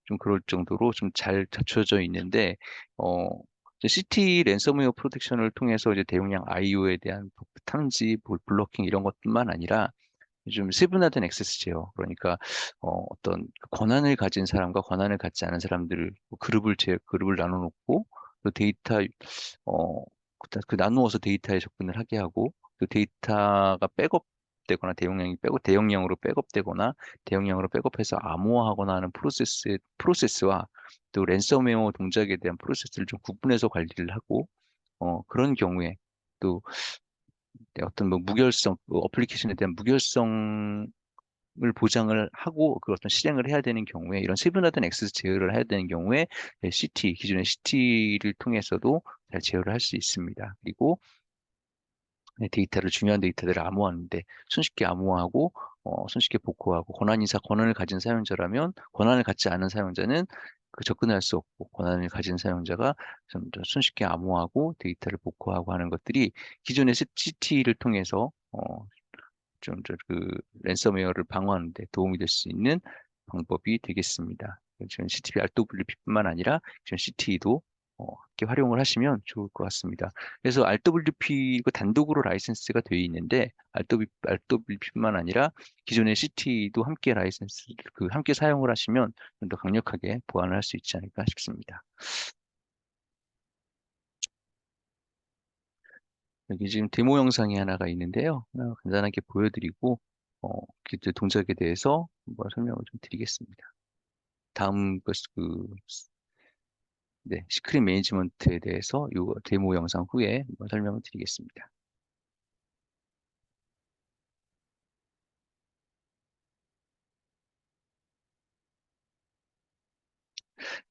좀 그럴 정도로 좀 잘 갖춰져 있는데, 어, CT 랜섬웨어 프로텍션을 통해서 이제 대용량 IO에 대한 탐지, 블로킹 이런 것뿐만 아니라 좀 세분화된 액세스 제어, 그러니까 어떤 권한을 가진 사람과 권한을 갖지 않은 사람들을 그룹을 나눠놓고 또 어, 나누어서 데이터에 접근을 하게 하고 또 데이터가 백업되거나 대용량으로 백업되거나 대용량으로 백업해서 암호화하거나 하는 프로세스와 또 랜섬웨어 동작에 대한 프로세스를 좀 구분해서 관리를 하고 그런 경우에 또 어떤 뭐 어플리케이션에 대한 무결성을 보장을 하고 그 어떤 실행을 해야 되는 경우에 이런 세분화된 액세스 제어를 해야 되는 경우에 기존의 CT를 통해서도 잘 제어를 할 수 있습니다. 그리고 중요한 데이터들을 암호하는데 손쉽게 암호하고 손쉽게 복구하고 권한을 가진 사용자라면 권한을 갖지 않은 사용자는 접근할 수 없고 권한을 가진 사용자가 좀 더 손쉽게 암호하고 데이터를 복구하고 하는 것들이 기존의 CT를 통해서 랜섬웨어를 방어하는 데 도움이 될 수 있는 방법이 되겠습니다. 지금 CTP RWP뿐만 아니라 지금 CTE도 함께 활용을 하시면 좋을 것 같습니다. 그래서 RWP 단독으로 라이센스가 되어 있는데 RWP뿐만 아니라 기존의 CTE도 함께 함께 사용을 하시면 좀 더 강력하게 보완을 할 수 있지 않을까 싶습니다. 여기 지금 데모 영상이 하나가 있는데요. 간단하게 보여드리고, 그 동작에 대해서 한번 설명을 좀 드리겠습니다. 다음 네, 시크릿 매니지먼트에 대해서 이 데모 영상 후에 한번 설명을 드리겠습니다.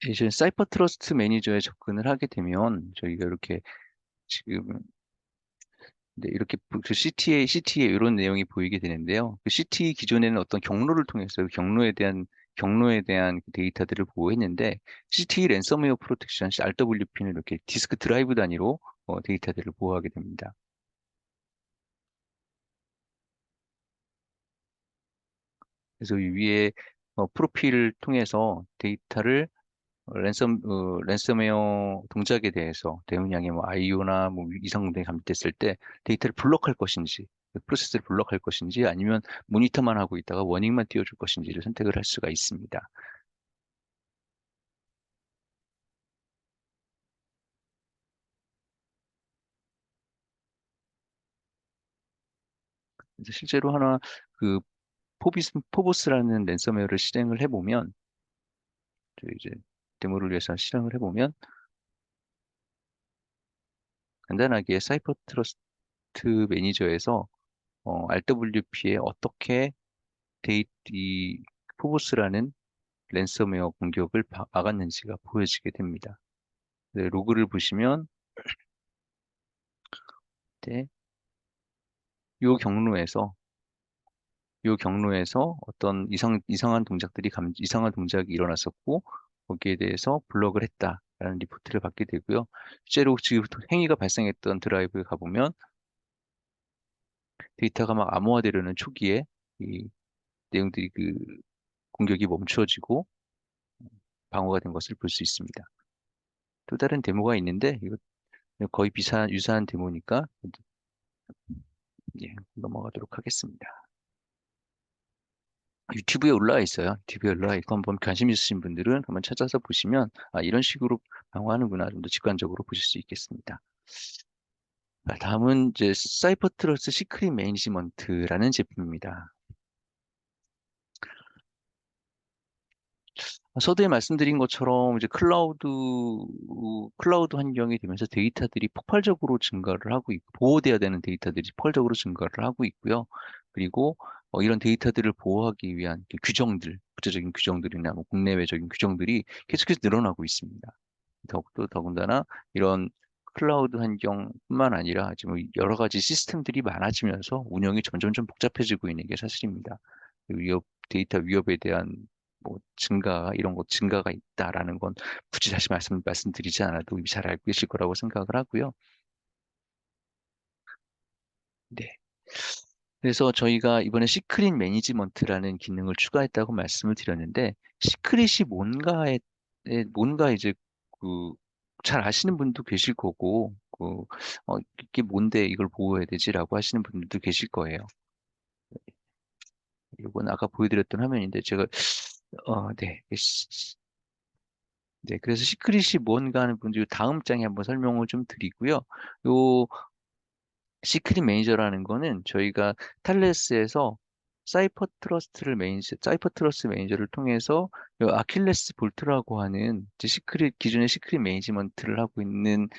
이제 사이버 트러스트 매니저에 접근을 하게 되면 저희가 이렇게 지금 이렇게 CT에 이런 내용이 보이게 되는데요. 그 CT 기존에는 어떤 경로를 통해서 경로에 대한 그 데이터들을 보호했는데 CT 랜섬웨어 프로텍션 RWP는 이렇게 디스크 드라이브 단위로 데이터들을 보호하게 됩니다. 그래서 이 위에 프로필을 통해서 데이터를 랜섬웨어 동작에 대해서 대용량의 뭐 IO나 뭐 이상 등이 감지됐을 때 데이터를 블록할 것인지, 프로세스를 블록할 것인지, 아니면 모니터만 하고 있다가 워닝만 띄워줄 것인지를 선택을 할 수가 있습니다. 그래서 실제로 하나 그 포보스라는 랜섬웨어를 실행을 해보면, 저 이제 데모를 위해서 실행을 해보면 간단하게 사이버 트러스트 매니저에서 RWP에 어떻게 이 포보스라는 랜섬웨어 공격을 막았는지가 보여지게 됩니다. 네, 로그를 보시면 네, 요 경로에서 어떤 이상한 동작이 일어났었고 거기에 대해서 블럭을 했다라는 리포트를 받게 되고요. 실제로 지금 행위가 발생했던 드라이브에 가보면 데이터가 막 암호화되려는 초기에 이 내용들이 공격이 멈추어지고 방어가 된 것을 볼 수 있습니다. 또 다른 데모가 있는데 이거 거의 유사한 데모니까 예, 넘어가도록 하겠습니다. 유튜브에 올라와 있어요. 유튜브에 올라와 있고 한번 관심 있으신 분들은 한번 찾아서 보시면 이런 식으로 방어하는구나 좀 더 직관적으로 보실 수 있겠습니다. 다음은 이제 사이버트러스 시크릿 매니지먼트라는 제품입니다. 서두에 말씀드린 것처럼 이제 클라우드 환경이 되면서 데이터들이 폭발적으로 증가를 하고 있고, 보호돼야 되는 데이터들이 폭발적으로 증가를 하고 있고요. 그리고 이런 데이터들을 보호하기 위한 규정들, 국제적인 규정들이나 뭐 국내외적인 규정들이 계속해서 늘어나고 있습니다. 더군다나 이런 클라우드 환경뿐만 아니라 지금 여러 가지 시스템들이 많아지면서 운영이 점점 복잡해지고 있는 게 사실입니다. 데이터 위협에 대한 뭐 이런 것 증가가 있다라는 건 굳이 다시 말씀드리지 않아도 이미 잘 알고 계실 거라고 생각을 하고요. 네. 그래서 저희가 이번에 시크릿 매니지먼트라는 기능을 추가했다고 말씀을 드렸는데, 시크릿이 뭔가 이제 그, 잘 아시는 분도 계실 거고, 이게 뭔데 이걸 보호해야 되지라고 하시는 분들도 계실 거예요. 이건 아까 보여드렸던 화면인데, 네. 네. 그래서 시크릿이 뭔가 하는 분들 다음 장에 한번 설명을 좀 드리고요. 요 시크릿 매니저라는 거는 저희가 탈레스에서 사이퍼 트러스 매니저를 통해서 요 아킬레스 볼트라고 하는 이제 기존의 시크릿 매니지먼트를 하고 있는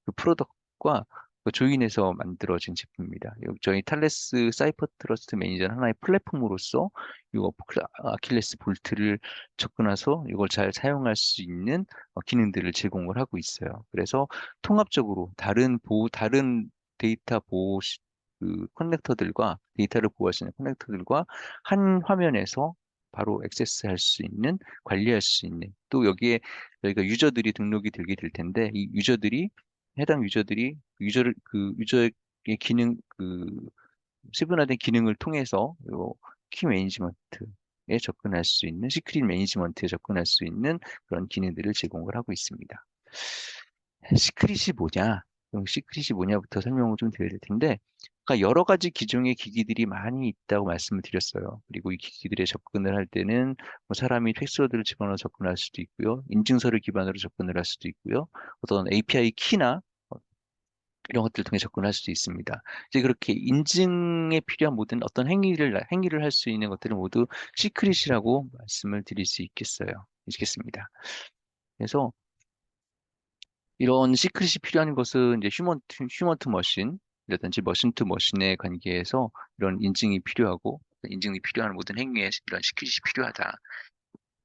그 프로덕트과 조인해서 만들어진 제품입니다. 저희 탈레스 사이퍼 트러스트 매니저는 하나의 플랫폼으로서 아킬레스 볼트를 접근해서 이걸 잘 사용할 수 있는 기능들을 제공을 하고 있어요. 그래서 통합적으로 다른 데이터 데이터를 보호할 수 있는 커넥터들과 한 화면에서 바로 액세스할 수 있는, 관리할 수 있는, 또 여기에 저희가 유저들이 등록이 되게 될 텐데, 해당 유저의 세분화된 기능을 통해서 키 매니지먼트에 접근할 수 있는, 시크릿 매니지먼트에 접근할 수 있는 그런 기능들을 제공을 하고 있습니다. 시크릿이 뭐냐? 그럼 시크릿이 뭐냐부터 설명을 좀 드려야 될 텐데, 그러니까 여러 가지 기종의 기기들이 많이 있다고 말씀을 드렸어요. 그리고 이 기기들에 접근을 할 때는 뭐 사람이 패스워드를 집어넣어 접근할 수도 있고요. 인증서를 기반으로 접근을 할 수도 있고요. 어떤 API 키나 이런 것들을 통해 접근할 수도 있습니다. 이제 그렇게 인증에 필요한 모든 어떤 행위를 할 수 있는 것들은 모두 시크릿이라고 말씀을 드릴 수 있겠습니다. 그래서 이런 시크릿이 필요한 것은 이제 휴먼 투 머신이라든지 머신 투 머신의 관계에서 이런 인증이 필요한 모든 행위에 이런 시크릿이 필요하다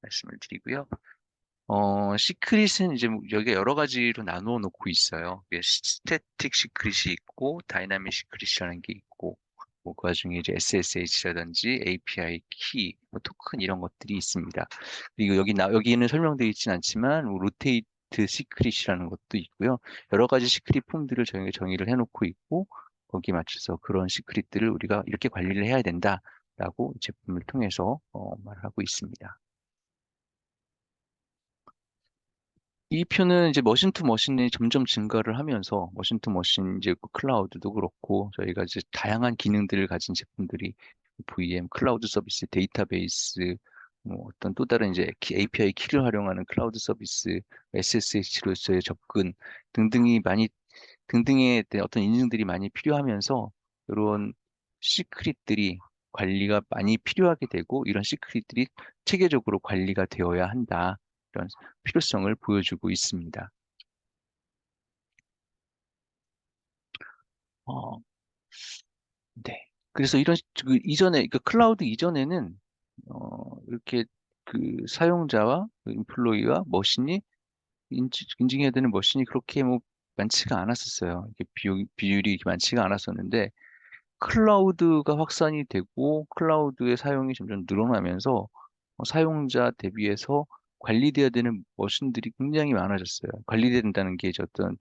말씀을 드리고요. 시크릿은 이제 여기가 여러 가지로 나누어 놓고 있어요. 스태틱 시크릿이 있고, 다이나믹 시크릿이라는 게 있고, 뭐 그 와중에 이제 SSH라든지 API 키, 뭐 토큰 이런 것들이 있습니다. 그리고 여기는 설명되어 있진 않지만, 로테이트 시크릿이라는 것도 있고요. 여러 가지 시크릿 폼들을 저희가 정의를 해놓고 있고, 거기에 맞춰서 그런 시크릿들을 우리가 이렇게 관리를 해야 된다라고 제품을 통해서 말하고 있습니다. 이 표는 이제 머신 투 머신이 점점 증가를 하면서 머신 투 머신 이제 그 클라우드도 그렇고 저희가 이제 다양한 기능들을 가진 제품들이 VM 클라우드 서비스, 데이터베이스, 뭐 어떤 또 다른 이제 API 키를 활용하는 클라우드 서비스, SSH로서의 접근 등등의 어떤 인증들이 많이 필요하면서 이런 시크릿들이 관리가 많이 필요하게 되고 이런 시크릿들이 체계적으로 관리가 되어야 한다. 이런 필요성을 보여주고 있습니다. 어, 네. 그래서 그 이전에, 그 클라우드 이전에는, 이렇게 그 사용자와 그 인플로이와 머신이 인증해야 되는 머신이 그렇게 뭐 많지가 않았었어요. 이게 비율이 이렇게 많지가 않았었는데, 클라우드가 확산이 되고 클라우드의 사용이 점점 늘어나면서 사용자 대비해서 관리돼야 되는 머신들이 굉장히 많아졌어요. 관리된다는 게 이제 어떤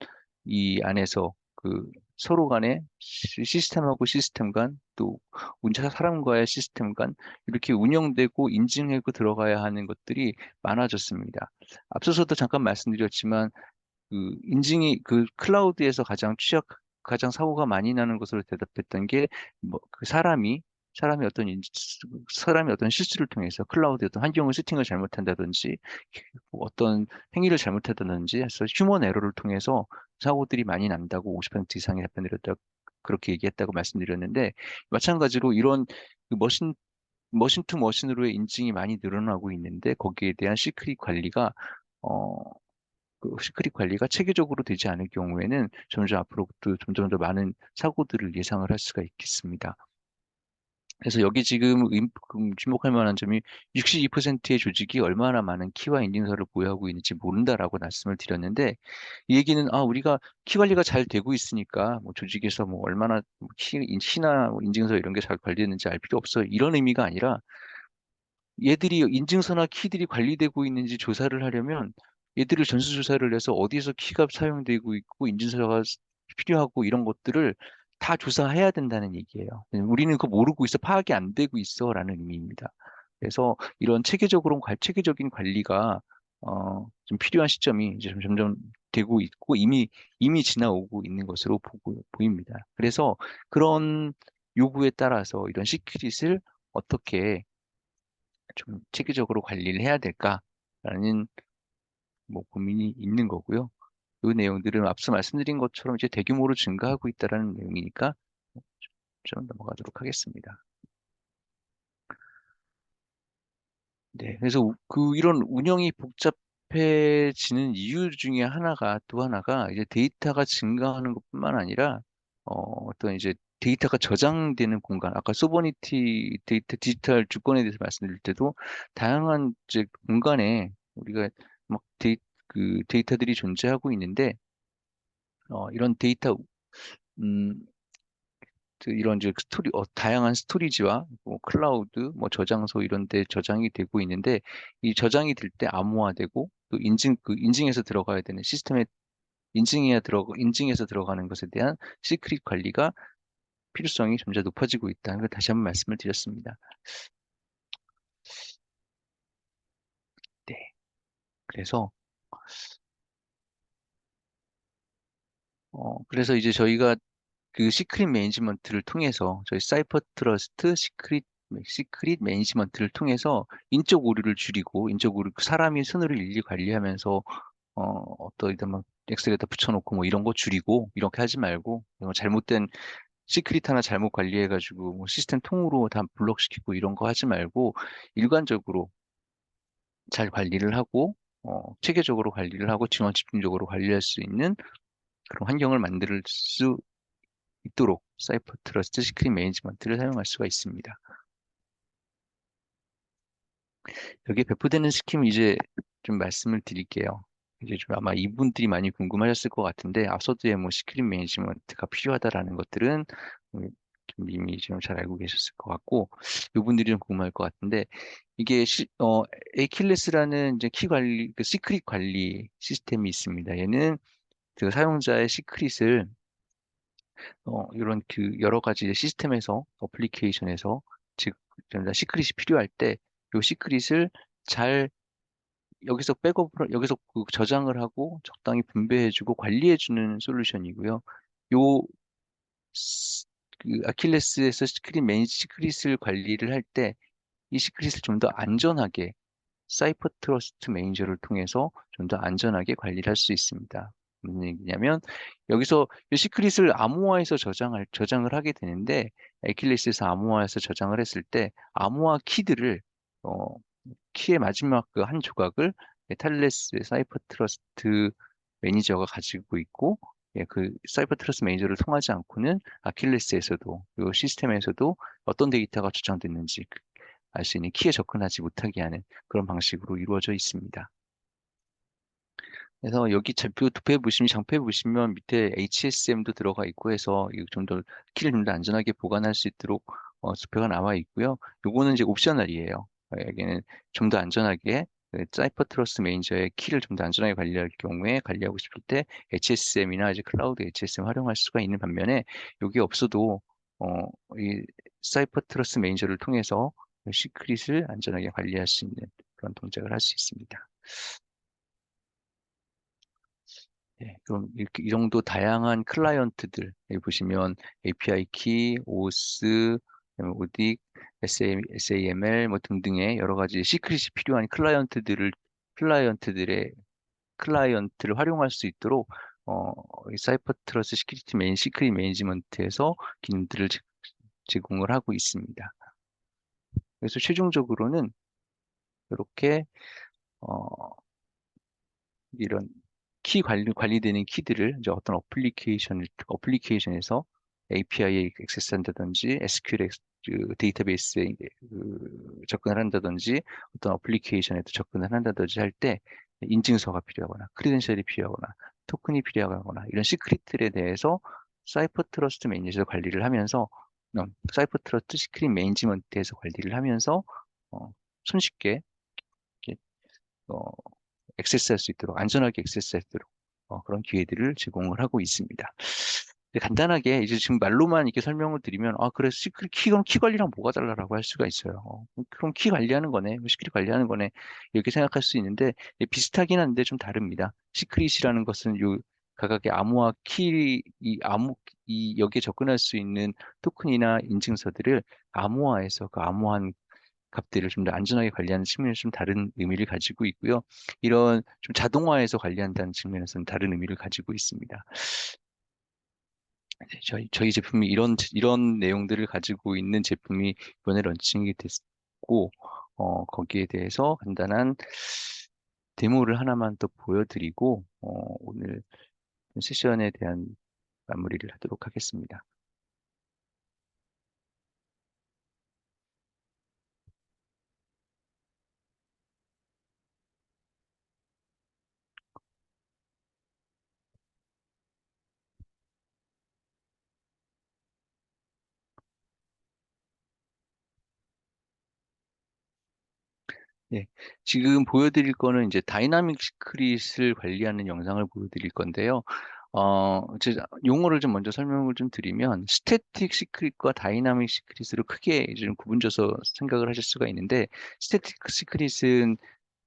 이 안에서 그 서로 간의 시스템하고 시스템 간 또 운차 사람과의 시스템 간 이렇게 운영되고 인증하고 들어가야 하는 것들이 많아졌습니다. 앞서서도 잠깐 말씀드렸지만 그 클라우드에서 가장 사고가 많이 나는 것으로 대답했던 게, 뭐, 사람이 어떤 실수를 통해서 클라우드의 어떤 환경을 세팅을 잘못한다든지, 뭐 어떤 행위를 잘못한다든지 해서 휴먼 에러를 통해서 사고들이 많이 난다고 50% 이상의 답변을 드렸다, 그렇게 얘기했다고 말씀드렸는데, 마찬가지로 이런 그 머신 투 머신으로의 인증이 많이 늘어나고 있는데, 거기에 대한 어, 시크릿 관리가 체계적으로 되지 않을 경우에는 점점 앞으로도 점점 더 많은 사고들을 예상을 할 수가 있겠습니다. 그래서 여기 지금 주목할 만한 점이 62%의 조직이 얼마나 많은 키와 인증서를 보유하고 있는지 모른다라고 말씀을 드렸는데, 이 얘기는 우리가 키 관리가 잘 되고 있으니까 뭐 조직에서 뭐 얼마나 뭐 키나 뭐 인증서 이런 게 잘 관리되는지 알 필요 없어, 이런 의미가 아니라, 얘들이 인증서나 키들이 관리되고 있는지 조사를 하려면 얘들을 전수조사를 해서 어디서 키가 사용되고 있고 인증서가 필요하고 이런 것들을 다 조사해야 된다는 얘기예요. 우리는 그거 모르고 있어, 파악이 안 되고 있어라는 의미입니다. 그래서 이런 체계적인 관리가 좀 필요한 시점이 이제 점점 되고 있고 이미 지나오고 있는 것으로 보입니다. 그래서 그런 요구에 따라서 이런 시크릿을 어떻게 좀 체계적으로 관리를 해야 될까라는 뭐 고민이 있는 거고요. 이 내용들은 앞서 말씀드린 것처럼 이제 대규모로 증가하고 있다라는 내용이니까 좀 넘어가도록 하겠습니다. 네, 그래서 이런 운영이 복잡해지는 이유 중에 또 하나가 이제 데이터가 증가하는 것뿐만 아니라 어떤 이제 데이터가 저장되는 공간, 아까 소버니티 데이터, 디지털 주권에 대해서 말씀드릴 때도 다양한 이제 공간에 우리가 막 데이터들이 존재하고 있는데, 이런 데이터, 음, 이런 이제 다양한 스토리지와 뭐 클라우드, 뭐 저장소 이런 데 저장이 되고 있는데, 이 저장이 될 때 암호화되고 또 인증해서 들어가야 되는 시스템에 인증해서 들어가는 것에 대한 시크릿 관리가 필요성이 점점 높아지고 있다는 걸 다시 한번 말씀을 드렸습니다. 네. 그래서, 그래서 이제 저희가 그 시크릿 매니지먼트를 통해서 저희 사이버 트러스트 시크릿 매니지먼트를 통해서 인적 오류를 줄이고 인적 오류 사람이 손으로 일일이 관리하면서 어떤 이런 막 엑셀에다 붙여놓고 뭐 이런 거 줄이고 이렇게 하지 말고, 잘못된 시크릿 하나 잘못 관리해가지고 뭐 시스템 통으로 다 블록시키고 이런 거 하지 말고 일관적으로 잘 관리를 하고 체계적으로 관리를 하고 지원 집중적으로 관리할 수 있는 그런 환경을 만들 수 있도록 사이버 트러스트 시크릿 매니지먼트를 사용할 수가 있습니다. 여기에 배포되는 스kim 이제 좀 말씀을 드릴게요. 이제 좀 아마 이분들이 많이 궁금하셨을 것 같은데, 앞서도의 뭐 시크릿 매니지먼트가 필요하다라는 것들은 좀 이미 좀 잘 알고 계셨을 것 같고, 이분들이 좀 궁금할 것 같은데, 이게 에이킬레스라는 이제 키 관리, 그 시크릿 관리 시스템이 있습니다. 얘는 그 사용자의 시크릿을 이런 여러 가지 시스템에서, 어플리케이션에서, 즉, 시크릿이 필요할 때, 이 시크릿을 잘 여기서 여기서 그 저장을 하고 적당히 분배해주고 관리해주는 솔루션이고요. 요 그 아킬레스에서 메인 시크릿을 관리를 할 때 이 시크릿을 좀 더 안전하게 사이퍼 트러스트 매니저를 통해서 좀 더 안전하게 관리를 할 수 있습니다. 무슨 얘기냐면 여기서 이 시크릿을 암호화해서 저장을 하게 되는데 아킬레스에서 암호화해서 저장을 했을 때 암호화 키들을 어, 키의 마지막 그 한 조각을 탈레스 사이퍼 트러스트 매니저가 가지고 있고 그 사이버 트러스트 매니저를 통하지 않고는 아킬레스에서도 이 시스템에서도 어떤 데이터가 저장됐는지 알 수 있는 키에 접근하지 못하게 하는 그런 방식으로 이루어져 있습니다. 그래서 여기 도표에 보시면 장표에 보시면 밑에 HSM도 들어가 있고 해서 좀 더 키를 좀 더 안전하게 보관할 수 있도록 수표가 나와 있고요. 요거는 이제 옵셔널이에요. 여기는 좀 더 안전하게 사이퍼 트러스트 매니저의 키를 좀 더 안전하게 관리할 경우에 관리하고 싶을 때 HSM이나 이제 클라우드 HSM 활용할 수가 있는 반면에 여기 없어도 어, 이 사이퍼 트러스트 매니저를 통해서 시크릿을 안전하게 관리할 수 있는 그런 동작을 할 수 있습니다. 예, 그럼 이렇게 이 정도 다양한 클라이언트들 여기 보시면 API 키, OS, 오딕, SAML 뭐 등등의 여러 가지 시크릿이 필요한 클라이언트들의 클라이언트를 활용할 수 있도록 이 사이퍼 트러스 시크릿 매니지먼트에서 기능들을 제공을 하고 있습니다. 그래서 최종적으로는 이렇게 어, 이런 관리되는 키들을 이제 어떤 어플리케이션에서 API에 액세스한다든지 SQL 데이터베이스에 접근을 한다든지 어떤 어플리케이션에도 접근을 한다든지 할 때 인증서가 필요하거나 크리덴셜이 필요하거나 토큰이 필요하거나 이런 시크릿들에 대해서 사이퍼 트러스트 매니저 관리를 하면서 사이퍼 트러스트 시크릿 매니지먼트에서 관리를 하면서 어, 손쉽게 이렇게, 어, 액세스할 수 있도록 안전하게 액세스할 수 있도록 그런 기회들을 제공을 하고 있습니다. 간단하게 이제 지금 말로만 이렇게 설명을 드리면 그래 시크릿 그럼 키 관리랑 뭐가 달라라고 할 수가 있어요. 그럼 키 관리하는 거네, 뭐 시크릿 관리하는 거네 이렇게 생각할 수 있는데 비슷하긴 한데 좀 다릅니다. 시크릿이라는 것은 요 각각의 암호화 이 여기에 접근할 수 있는 토큰이나 인증서들을 암호화해서 그 암호한 값들을 좀 더 안전하게 관리하는 측면에서 좀 다른 의미를 가지고 있고요. 이런 좀 자동화해서 관리한다는 측면에서는 다른 의미를 가지고 있습니다. 네, 저희 제품이 이런 내용들을 가지고 있는 제품이 이번에 런칭이 됐고, 거기에 대해서 간단한 데모를 하나만 더 보여드리고, 오늘 세션에 대한 마무리를 하도록 하겠습니다. 네, 지금 보여드릴 거는 이제 다이나믹 시크릿을 관리하는 영상을 보여드릴 건데요. 이제 용어를 좀 먼저 설명을 좀 드리면 스태틱 시크릿과 다이나믹 시크릿으로 크게 이제 좀 구분져서 생각을 하실 수가 있는데 스태틱 시크릿은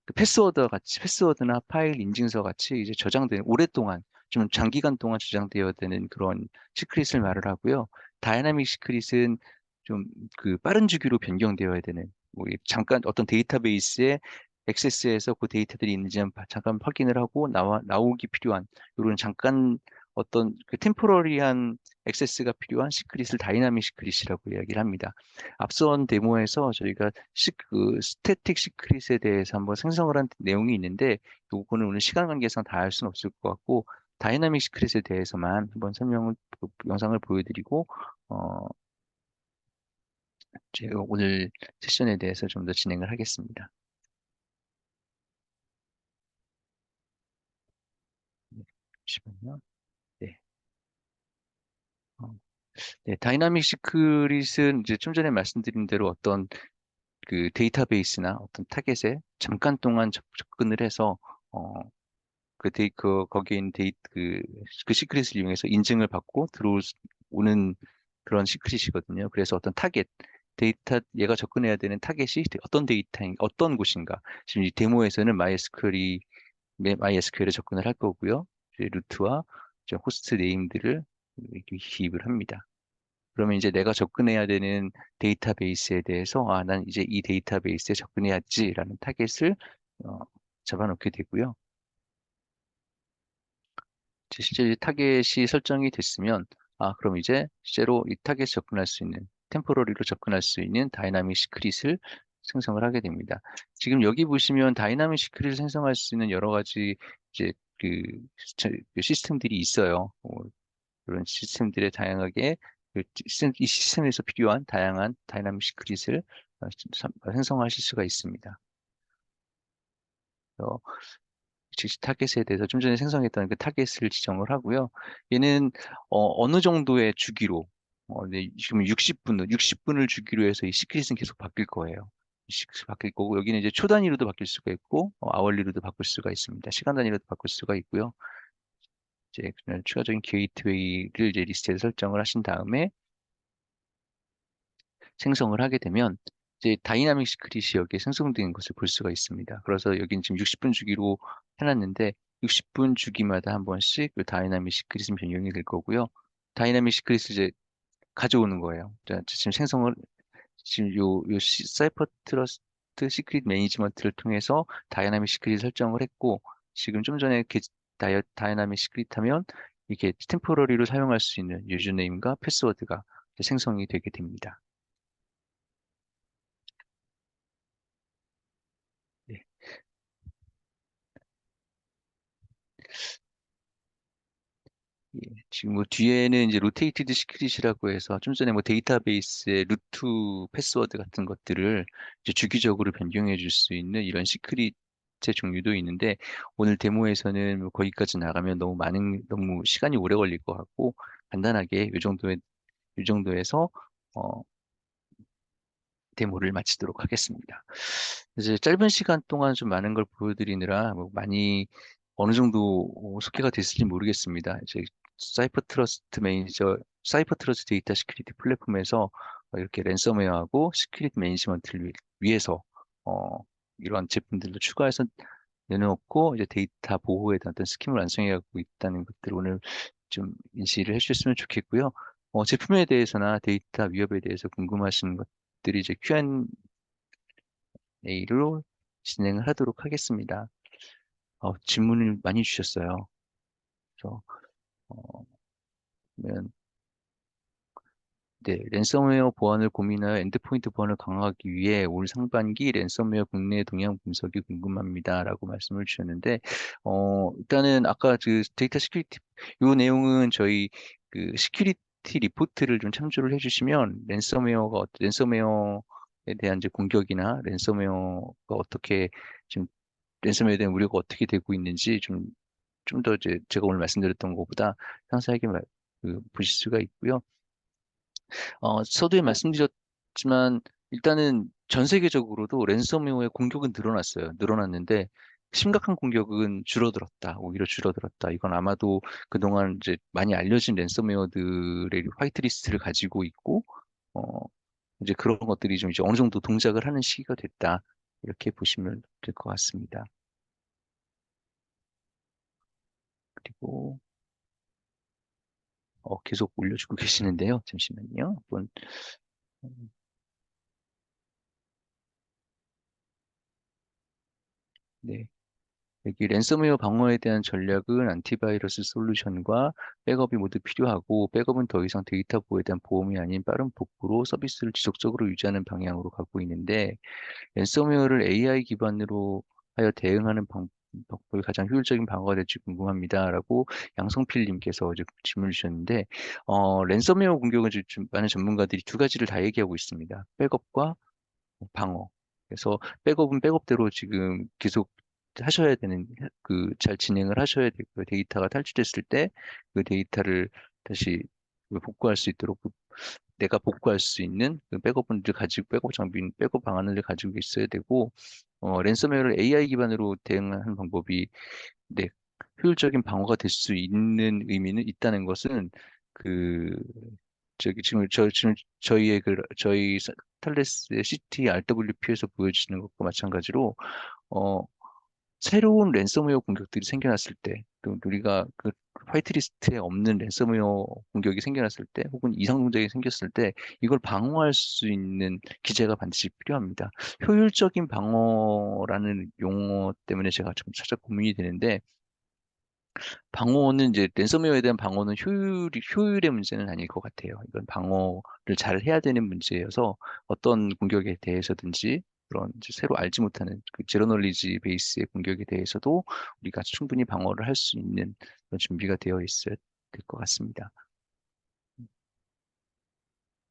그 패스워드나 파일 인증서 같이 이제 저장된 오랫동안 좀 장기간 동안 저장되어야 되는 그런 시크릿을 말을 하고요. 다이나믹 시크릿은 좀 그 빠른 주기로 변경되어야 되는 뭐 잠깐 어떤 데이터베이스에 액세스해서 그 데이터들이 있는지 잠깐 확인을 하고 나오기 필요한 이런 잠깐 어떤 그 템포러리한 액세스가 필요한 시크릿을 다이나믹 시크릿이라고 이야기를 합니다. 앞선 데모에서 저희가 스태틱 시크릿에 대해서 한번 생성을 한 내용이 있는데, 요거는 오늘 시간 관계상 다 할 수는 없을 것 같고, 다이나믹 시크릿에 대해서만 한번 영상을 보여드리고, 어, 제가 오늘 세션에 대해서 좀 더 진행을 하겠습니다. 네, 잠시만요. 네. 어, 네, 다이나믹 시크릿은 이제 좀 전에 말씀드린 대로 어떤 그 데이터베이스나 어떤 타겟에 잠깐 동안 접근을 해서, 어, 거기에 있는 그 시크릿을 이용해서 인증을 받고 오는 그런 시크릿이거든요. 그래서 어떤 타겟, 얘가 접근해야 되는 타겟이 어떤 어떤 곳인가. 지금 이 데모에서는 MySQL에 접근을 할 거고요. 이제 루트와 이제 호스트 네임들을 이렇게 기입을 합니다. 그러면 이제 내가 접근해야 되는 데이터베이스에 대해서, 난 이제 이 데이터베이스에 접근해야지라는 타겟을 어, 잡아놓게 되고요. 실제 이 타겟이 설정이 됐으면, 그럼 이제 실제로 이 타겟에 접근할 수 있는, 템포러리로 접근할 수 있는 다이나믹 시크릿을 생성을 하게 됩니다. 지금 여기 보시면 다이나믹 시크릿을 생성할 수 있는 여러 가지 이제 그, 그 시스템들이 있어요. 그런 시스템들의 다양하게 이 시스템에서 필요한 다양한 다이나믹 시크릿을 생성하실 수가 있습니다. 그래서 즉시 타겟에 대해서 좀 전에 생성했던 그 타겟을 지정을 하고요. 얘는 느 정도의 주기로 네, 지금 60분을 주기로 해서 이 시크릿은 계속 바뀔 거예요. 바뀔 거고 여기는 이제 초 단위로도 바뀔 수가 있고 아월리로도 바꿀 수가 있습니다. 시간 단위로도 바꿀 수가 있고요. 이제 그냥 추가적인 게이트웨이를 이제 리스트에 설정을 하신 다음에 생성을 하게 되면 이제 다이나믹 시크릿이 여기에 생성된 것을 볼 수가 있습니다. 그래서 여기는 지금 60분 주기로 해놨는데 60분 주기마다 한 번씩 그 다이나믹 시크릿은 변경이 될 거고요. 다이나믹 시크릿을 이제 가져오는 거예요. 자, 지금 사이퍼 트러스트 시크릿 매니지먼트를 통해서 다이나믹 시크릿 설정을 했고 지금 좀 전에 다이나믹 시크릿 하면 이게 템포러리로 사용할 수 있는 유저네임과 패스워드가 생성이 되게 됩니다. 네. 예, 지금 뭐 뒤에는 이제 로테이티드 시크릿이라고 해서 좀 전에 뭐 데이터베이스의 루트 패스워드 같은 것들을 이제 주기적으로 변경해 줄 수 있는 이런 시크릿의 종류도 있는데 오늘 데모에서는 뭐 거기까지 나가면 너무 시간이 오래 걸릴 것 같고 간단하게 이 정도에서 어, 데모를 마치도록 하겠습니다. 이제 짧은 시간 동안 좀 많은 걸 보여드리느라 뭐 많이 어느 정도 속회가 됐을지 모르겠습니다. 이제 사이퍼 트러스트 데이터 시큐리티 플랫폼에서 이렇게 랜섬웨어하고 시큐리티 매니지먼트를 위해서 어, 이러한 제품들도 추가해서 내놓고 이제 데이터 보호에 대한 어떤 스킴을 완성해가고 있다는 것들을 오늘 좀 인지를 해주셨으면 좋겠고요. 제품에 대해서나 데이터 위협에 대해서 궁금하신 것들이 이제 Q&A로 진행을 하도록 하겠습니다. 질문을 많이 주셨어요. 그래서 어, 그러면 네, 랜섬웨어 보안을 고민하여 엔드포인트 보안을 강화하기 위해 올 상반기 랜섬웨어 국내 동향 분석이 궁금합니다라고 말씀을 주셨는데, 일단은 아까 그 데이터 시큐리티, 요 내용은 저희 그 시큐리티 리포트를 좀 참조를 해주시면 랜섬웨어에 대한 이제 공격이나 랜섬웨어가 어떻게 지금 랜섬웨어에 대한 우려가 어떻게 되고 있는지 좀 더 이제 제가 오늘 말씀드렸던 것보다 상세하게 보실 수가 있고요. 서두에 말씀드렸지만 일단은 전 세계적으로도 랜섬웨어의 공격은 늘어났는데 심각한 공격은 줄어들었다. 오히려 줄어들었다. 이건 아마도 그동안 이제 많이 알려진 랜섬웨어들의 화이트리스트를 가지고 있고, 어, 이제 그런 것들이 좀 이제 어느 정도 동작을 하는 시기가 됐다. 이렇게 보시면 될 것 같습니다. 그리고 계속 올려주고 계시는데요. 잠시만요. 음, 네. 여기 랜섬웨어 방어에 대한 전략은 안티바이러스 솔루션과 백업이 모두 필요하고 백업은 더 이상 데이터 보호에 대한 보험이 아닌 빠른 복구로 서비스를 지속적으로 유지하는 방향으로 가고 있는데 랜섬웨어를 AI 기반으로 하여 대응하는 방법이 가장 효율적인 방어가 될지 궁금합니다라고 양성필님께서 이제 질문을 주셨는데 랜섬웨어 공격은 좀 많은 전문가들이 두 가지를 다 얘기하고 있습니다. 백업과 방어. 그래서 백업은 백업대로 지금 계속 하셔야 되는, 잘 진행을 하셔야 되고, 데이터가 탈취됐을 때 그 데이터를 다시 복구할 수 있도록 내가 복구할 수 있는 그 백업 장비, 백업 방안을 가지고 있어야 되고, 랜섬웨어를 AI 기반으로 대응하는 방법이, 네, 효율적인 방어가 될 수 있는 의미는 있다는 것은, 그, 지금 저희의 저희 탈레스의 CT RWP에서 보여지는 것과 마찬가지로 어, 새로운 랜섬웨어 공격들이 생겨났을 때, 또 우리가 그 화이트리스트에 없는 랜섬웨어 공격이 생겨났을 때, 혹은 이상 공격이 생겼을 때, 이걸 방어할 수 있는 기제가 반드시 필요합니다. 효율적인 방어라는 용어 때문에 제가 좀 살짝 고민이 되는데, 방어는 이제 랜섬웨어에 대한 방어는 효율의 문제는 아닐 것 같아요. 이건 방어를 잘 해야 되는 문제여서 어떤 공격에 대해서든지 그런 이제 새로 알지 못하는 그 제로 놀리지 베이스의 공격에 대해서도 우리가 충분히 방어를 할 수 있는 그런 준비가 되어 있어야 될 것 같습니다.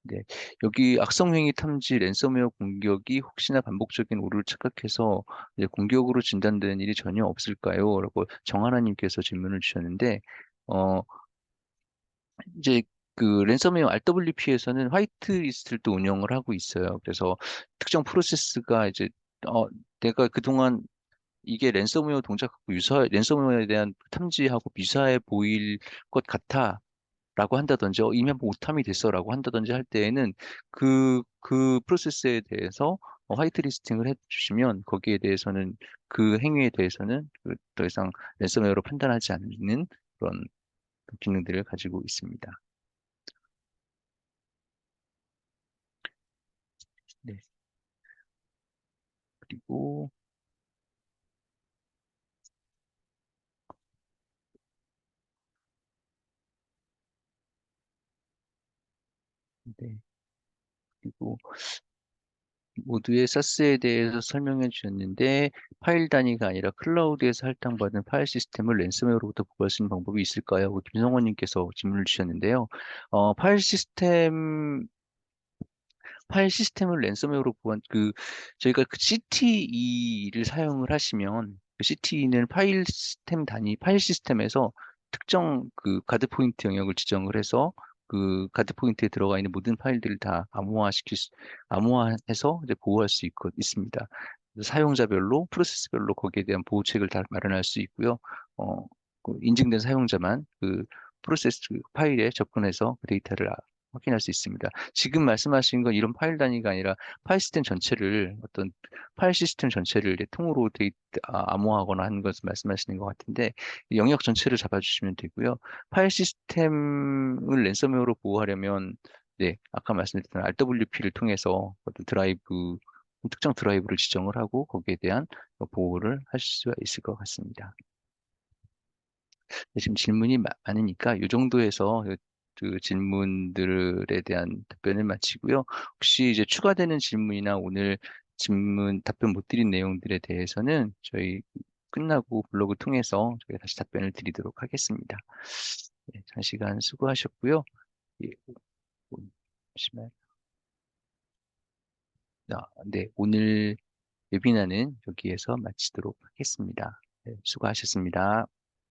네. 여기 악성행위 탐지 랜섬웨어 공격이 혹시나 반복적인 오류를 착각해서 이제 공격으로 진단되는 일이 전혀 없을까요? 라고 정하나님께서 질문을 주셨는데, 어, 이제 그 랜섬웨어 RWP에서는 화이트리스트를 또 운영을 하고 있어요. 그래서 특정 프로세스가 이제 내가 그동안 이게 랜섬웨어 동작하고 랜섬웨어에 대한 탐지하고 미사해 보일 것 같아. 라고 한다든지, 이미 한번 오탐이 됐어라고 한다든지 할 때에는 그 프로세스에 대해서 화이트 리스팅을 해주시면 거기에 대해서는 그 행위에 대해서는 더 이상 랜섬웨어로 판단하지 않는 그런 기능들을 가지고 있습니다. 네. 그리고, 네. 그리고 모두의 사스에 대해서 설명해 주셨는데 파일 단위가 아니라 클라우드에서 할당받은 파일 시스템을 랜섬웨어로부터 보호할 수 있는 방법이 있을까요? 김성원님께서 질문을 주셨는데요. 어, 파일 시스템 파일 시스템을 랜섬웨어로 보안 저희가 그 CTE를 사용을 하시면 그 CTE는 파일 시스템에서 특정 그 가드 포인트 영역을 지정을 해서 그 가드 포인트에 들어가 있는 모든 파일들을 다 암호화해서 이제 보호할 수 있습니다. 그래서 사용자별로 프로세스별로 거기에 대한 보호책을 다 마련할 수 있고요. 어, 그 인증된 사용자만 그 프로세스 파일에 접근해서 그 데이터를 확인할 수 있습니다. 지금 말씀하신 건 이런 파일 단위가 아니라 파일 시스템 전체를 이제 통으로 암호화하거나 하는 것을 말씀하시는 것 같은데 영역 전체를 잡아주시면 되고요. 파일 시스템을 랜섬웨어로 보호하려면 네, 아까 말씀드렸던 RWP를 통해서 어떤 특정 드라이브를 지정을 하고 거기에 대한 보호를 하실 수가 있을 것 같습니다. 지금 질문이 많으니까 이 정도에서 그 질문들에 대한 답변을 마치고요. 혹시 이제 추가되는 질문이나 오늘 답변 못 드린 내용들에 대해서는 저희 끝나고 블로그 통해서 저희가 다시 답변을 드리도록 하겠습니다. 네, 장시간 수고하셨고요. 예, 잠시만. 네, 오늘 웨비나는 여기에서 마치도록 하겠습니다. 네, 수고하셨습니다.